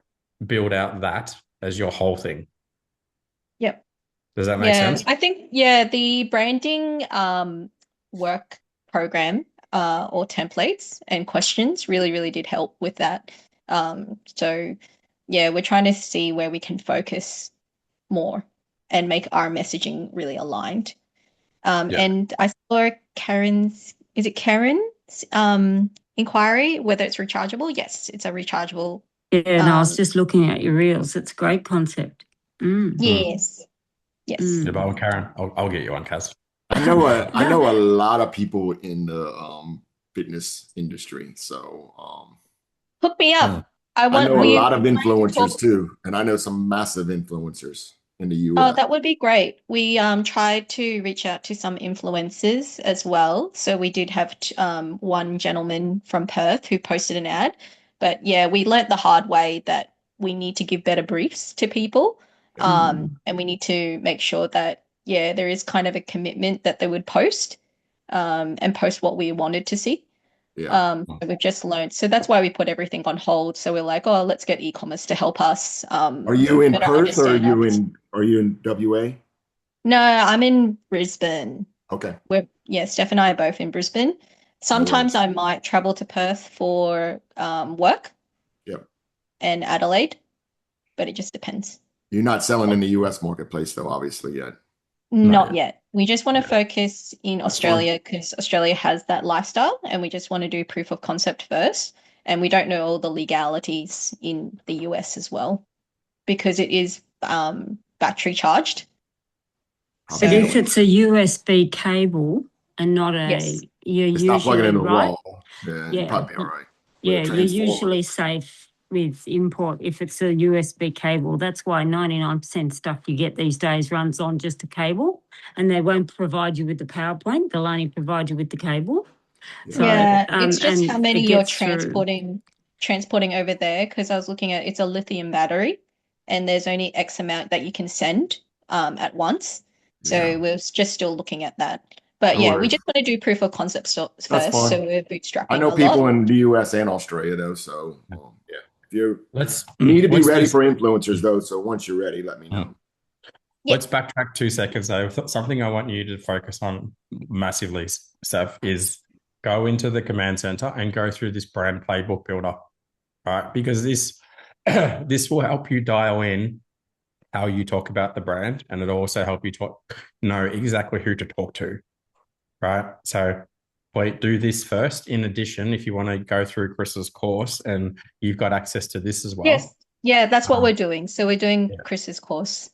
build out that as your whole thing. Yep. Does that make sense? I think, the branding work program or templates and questions really, really did help with that. So we're trying to see where we can focus more and make our messaging really aligned. And I saw Karen's inquiry, whether it's rechargeable. Yes, it's a rechargeable. Yeah, and I was just looking at your reels. It's a great concept. Yes. Yes. Yeah, but Karen, I'll get you on, Kaz. I know a lot of people in the fitness industry, so hook me up. I know a lot of influencers too, and I know some massive influencers in the US. Oh, that would be great. We tried to reach out to some influencers as well. So we did have one gentleman from Perth who posted an ad, but we learnt the hard way that we need to give better briefs to people, and we need to make sure that there is kind of a commitment that they would post and post what we wanted to see. So we've just learned. So that's why we put everything on hold. So we're like, oh, let's get eCommerce to help us. Are you in Perth or are you in WA? No, I'm in Brisbane. Okay. Steph and I are both in Brisbane. Sometimes I might travel to Perth for work. Yep. And Adelaide, but it just depends. You're not selling in the US marketplace though, obviously, yet. Not yet. We just want to focus in Australia because Australia has that lifestyle, and we just want to do proof of concept first. And we don't know all the legalities in the US as well, because it is battery charged. So if it's a USB cable and not you're it's usually not plugging into the right. wall. Yeah, you're probably all right. Yeah, you're usually safe with import if it's a USB cable. That's why 99% stuff you get these days runs on just a cable, and they won't provide you with the power point. They'll only provide you with the cable. So, it's just how many you're transporting over there, because I was looking at it's a lithium battery and there's only X amount that you can send at once. So we're just still looking at that. But we just want to do proof of concept first. So we're bootstrapping. I know people in the US and Australia though, so you need to be ready for influencers though. So once you're ready, let me know. Let's backtrack 2 seconds though. Something I want you to focus on massively, Steph, is go into the command center and go through this brand playbook builder, right? Because this will help you dial in how you talk about the brand, and it'll also help you know exactly who to talk to, right? So do this first. In addition, if you want to go through Chris's course, and you've got access to this as well. Yes. Yeah, that's what we're doing. So we're doing Chris's course.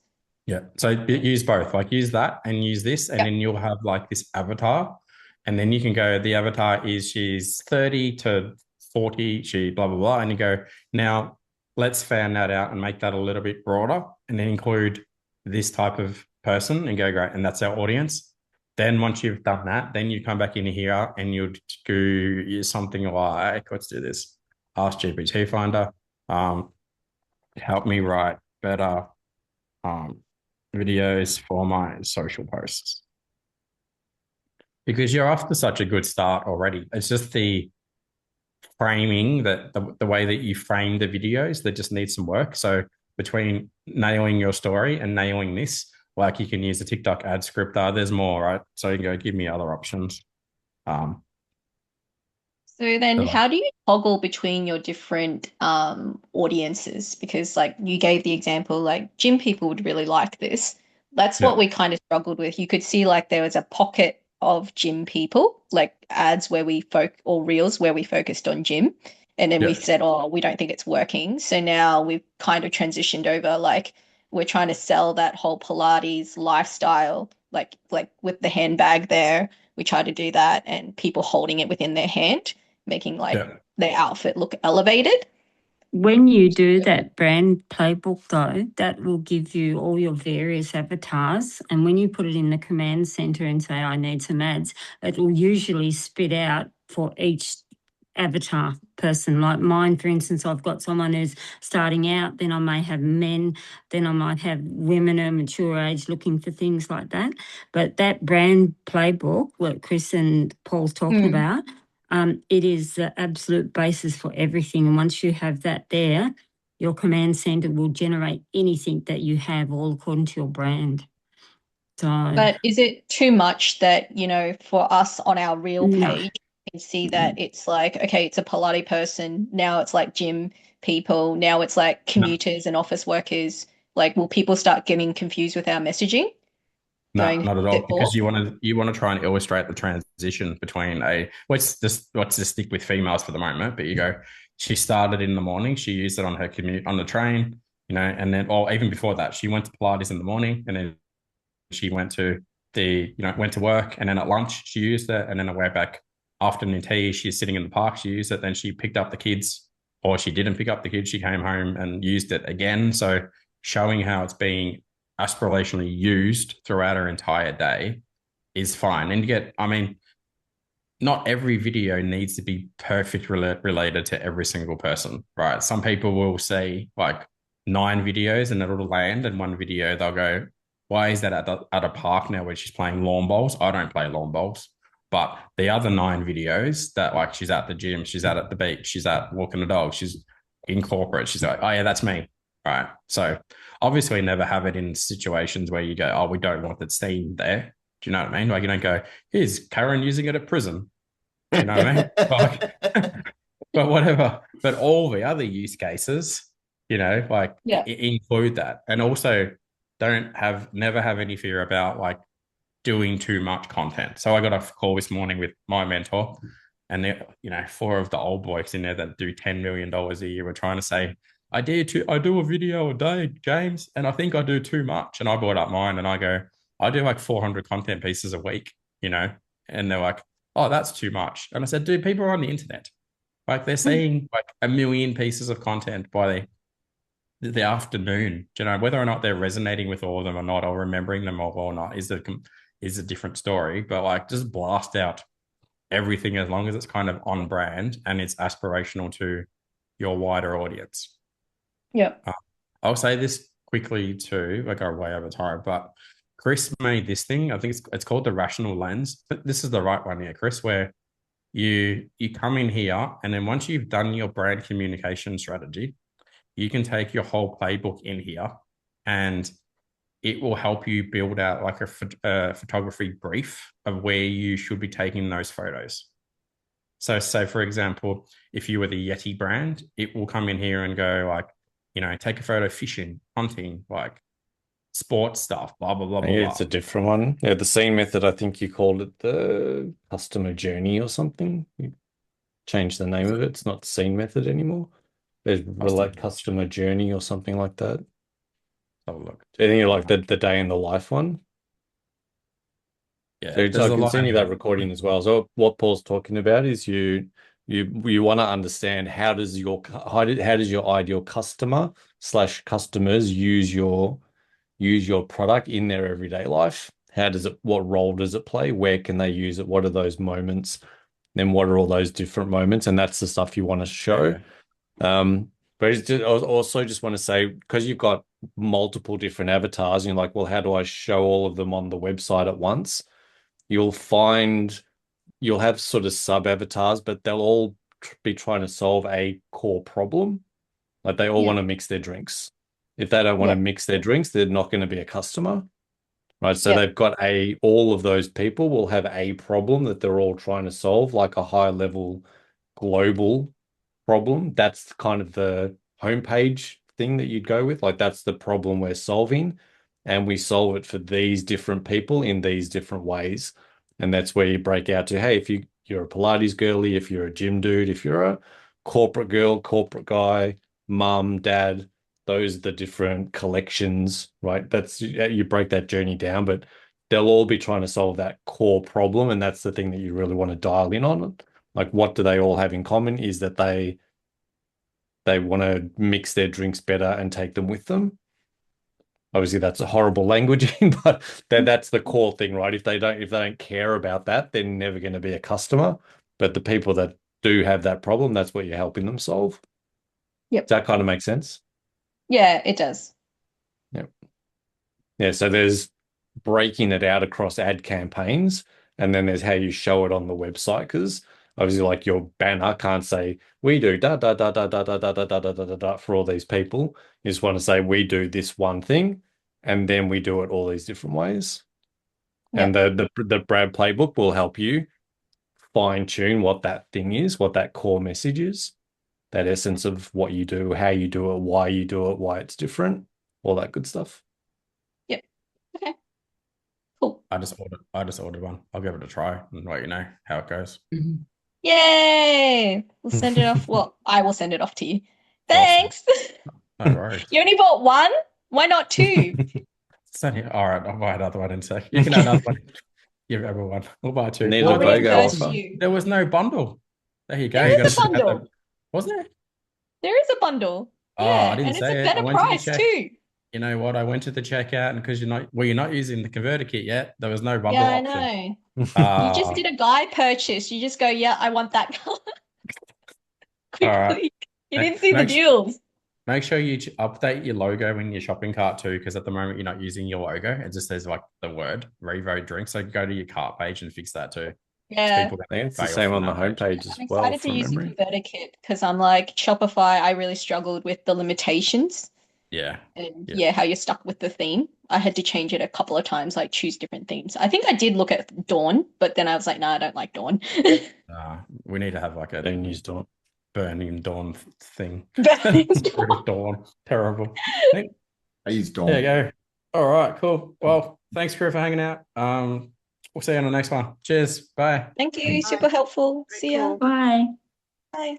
Yeah. So use both, like use that and use this, and then you'll have like this avatar, and then you can go, the avatar is she's 30 to 40, she blah, blah, blah. And you go, now let's fan that out and make that a little bit broader, and then include this type of person and go, great. And that's our audience. Then once you've done that, then you come back in here and you'd do something like, let's do this. Ask GPT Finder, help me write better videos for my social posts. Because you're off to such a good start already. It's just the framing that the way that you frame the videos that just needs some work. So between nailing your story and nailing this, like you can use the TikTok ad scripter. There's more, right? So you can go give me other options. So then how do you toggle between your different audiences? Because like you gave the example, like gym people would really like this. That's what we kind of struggled with. You could see like there was a pocket of gym people, like ads where or reels where we focused on gym. And then we said, oh, we don't think it's working. So now we've kind of transitioned over, like we're trying to sell that whole Pilates lifestyle, like with the handbag there. We try to do that and people holding it within their hand, making like their outfit look elevated. When you do that brand playbook, though, that will give you all your various avatars. And when you put it in the command center and say, I need some ads, it will usually spit out for each avatar person. Like mine, for instance, I've got someone who's starting out, then I may have men, then I might have women of mature age looking for things like that. But that brand playbook, what Chris and Paul's talking about, it is the absolute basis for everything. And once you have that there, your command center will generate anything that you have all according to your brand. So, but is it too much that, you know, for us on our real page, you can see that it's like, okay, it's a Pilates person. Now it's like gym people. Now it's like commuters and office workers. Like, will people start getting confused with our messaging? No, not at all. Because you want to try and illustrate the transition between let's just stick with females for the moment. But you go, she started in the morning. She used it on her commute on the train, you know, and then, or even before that, she went to Pilates in the morning, and then she went to went to work, and then at lunch she used it, and then at way back afternoon tea, she's sitting in the park, she used it. Then she picked up the kids, or she didn't pick up the kids. She came home and used it again. So showing how it's being aspirationally used throughout her entire day is fine. And you get, I mean, not every video needs to be perfect related to every single person, right? Some people will say like 9 videos and it'll land, and one video they'll go, why is that at a park now where she's playing lawn bowls? I don't play lawn bowls. But the other 9 videos that, like, she's at the gym, she's out at the beach, she's out walking the dog, she's in corporate, she's like, oh yeah, that's me. Right. So obviously never have it in situations where you go, oh, we don't want that seen there. Do you know what I mean? Like, you don't go, here's Karen using it at prison. You know what I mean? But whatever. But all the other use cases, you know, like include that. And also never have any fear about like doing too much content. So I got a call this morning with my mentor, and there, you know, 4 of the old boys in there that do $10 million a year were trying to say, I do a video a day, James, and I think I do too much. And I brought up mine, and I go, I do like 400 content pieces a week, you know? And they're like, oh, that's too much. And I said, dude, people are on the internet. Like, they're seeing like 1 million pieces of content by the afternoon. Do you know, whether or not they're resonating with all of them or not, or remembering them all or not is a different story. But like, just blast out everything as long as it's kind of on brand and it's aspirational to your wider audience. Yeah. I'll say this quickly too. I go way over time, but Chris made this thing. I think it's called the rational lens. But this is the right one here, Chris, where you come in here, and then once you've done your brand communication strategy, you can take your whole playbook in here, and it will help you build out like a photography brief of where you should be taking those photos. So say, for example, if you were the Yeti brand, it will come in here and go like, you know, take a photo fishing, hunting, like sports stuff, blah, blah, blah, blah. Yeah, it's a different one. Yeah, the scene method, I think you called it the customer journey or something. You changed the name of it. It's not the scene method anymore. There's like customer journey or something like that. Have a look. I think you like the day in the life one. Yeah, so I can send you that recording as well. So what Paul's talking about is you want to understand how does your ideal customer / customers use your product in their everyday life. What role does it play? Where can they use it? What are those moments? Then what are all those different moments? And that's the stuff you want to show. But I also just want to say, because you've got multiple different avatars, and you're like, well, how do I show all of them on the website at once? You'll have sort of sub avatars, but they'll all be trying to solve a core problem. Like they all Yeah. want to mix their drinks. If they don't want to mix their drinks, they're not going to be a customer. Right. So they've got all of those people will have a problem that they're all trying to solve, like a high level global problem. That's kind of the homepage thing that you'd go with. Like that's the problem we're solving. And we solve it for these different people in these different ways. And that's where you break out to, hey, if you're a Pilates girly, if you're a gym dude, if you're a corporate girl, corporate guy, mum, dad, those are the different collections, right? That's you break that journey down, but they'll all be trying to solve that core problem. And that's the thing that you really want to dial in on. Like, what do they all have in common is that they want to mix their drinks better and take them with them. Obviously, that's a horrible languaging, but that's the core thing, right? If they don't care about that, they're never going to be a customer. But the people that do have that problem, that's what you're helping them solve. Yep. Does that kind of make sense? Yeah, it does. Yep. Yeah, so there's breaking it out across ad campaigns, and then there's how you show it on the website, because obviously, like your banner can't say we do da da da da da da da da da da da da for all these people. You just want to say we do this one thing, and then we do it all these different ways. And the Brad playbook will help you fine tune what that thing is, what that core message is, that essence of what you do, how you do it, why it's different, all that good stuff. Yep. Okay. Cool. I just ordered one. I'll give it a try and let you know how it goes. Yay! We'll send it off. Well, I will send it off to you. Thanks. No worries. You only bought one? Why not two? All right, I'll buy another one in a sec. You can have another one. Give everyone. We'll buy two. Need I'll a BOGO reimburse offer. you. There was no bundle. There you go. There You is a gotta- bundle. Was there? There is a bundle. Oh, Yeah, I didn't and it's say a it. better I went to the price check. too. You know what? I went to the checkout, and because you're not using the converter kit yet, there was no bundle Yeah, I option. know. You just did a guy purchase. You just go, yeah, I want that color. Quickly. right. You didn't see the deals. Make sure you update your logo in your shopping cart too, because at the moment you're not using your logo. It just says like the word Revo drink. So go to your cart page and fix that too. Yeah. I think it's the same on the homepage as I'm well. excited to From use the memory. converter kit because I'm like Shopify. I really struggled with the limitations Yeah. and how you're stuck with the theme. I had to change it a couple of times, like choose different themes. I think I did look at Dawn, but then I was like, no, I don't like Dawn. We need to have like a Don't use Dawn. Burning Dawn thing. Burning Dawn. Terrible. I use Dawn. There you go. All right, cool. Well, thanks, crew, for hanging out. We'll see you on the next one. Cheers. Bye. Thank you. Super helpful. See ya. Bye. Bye.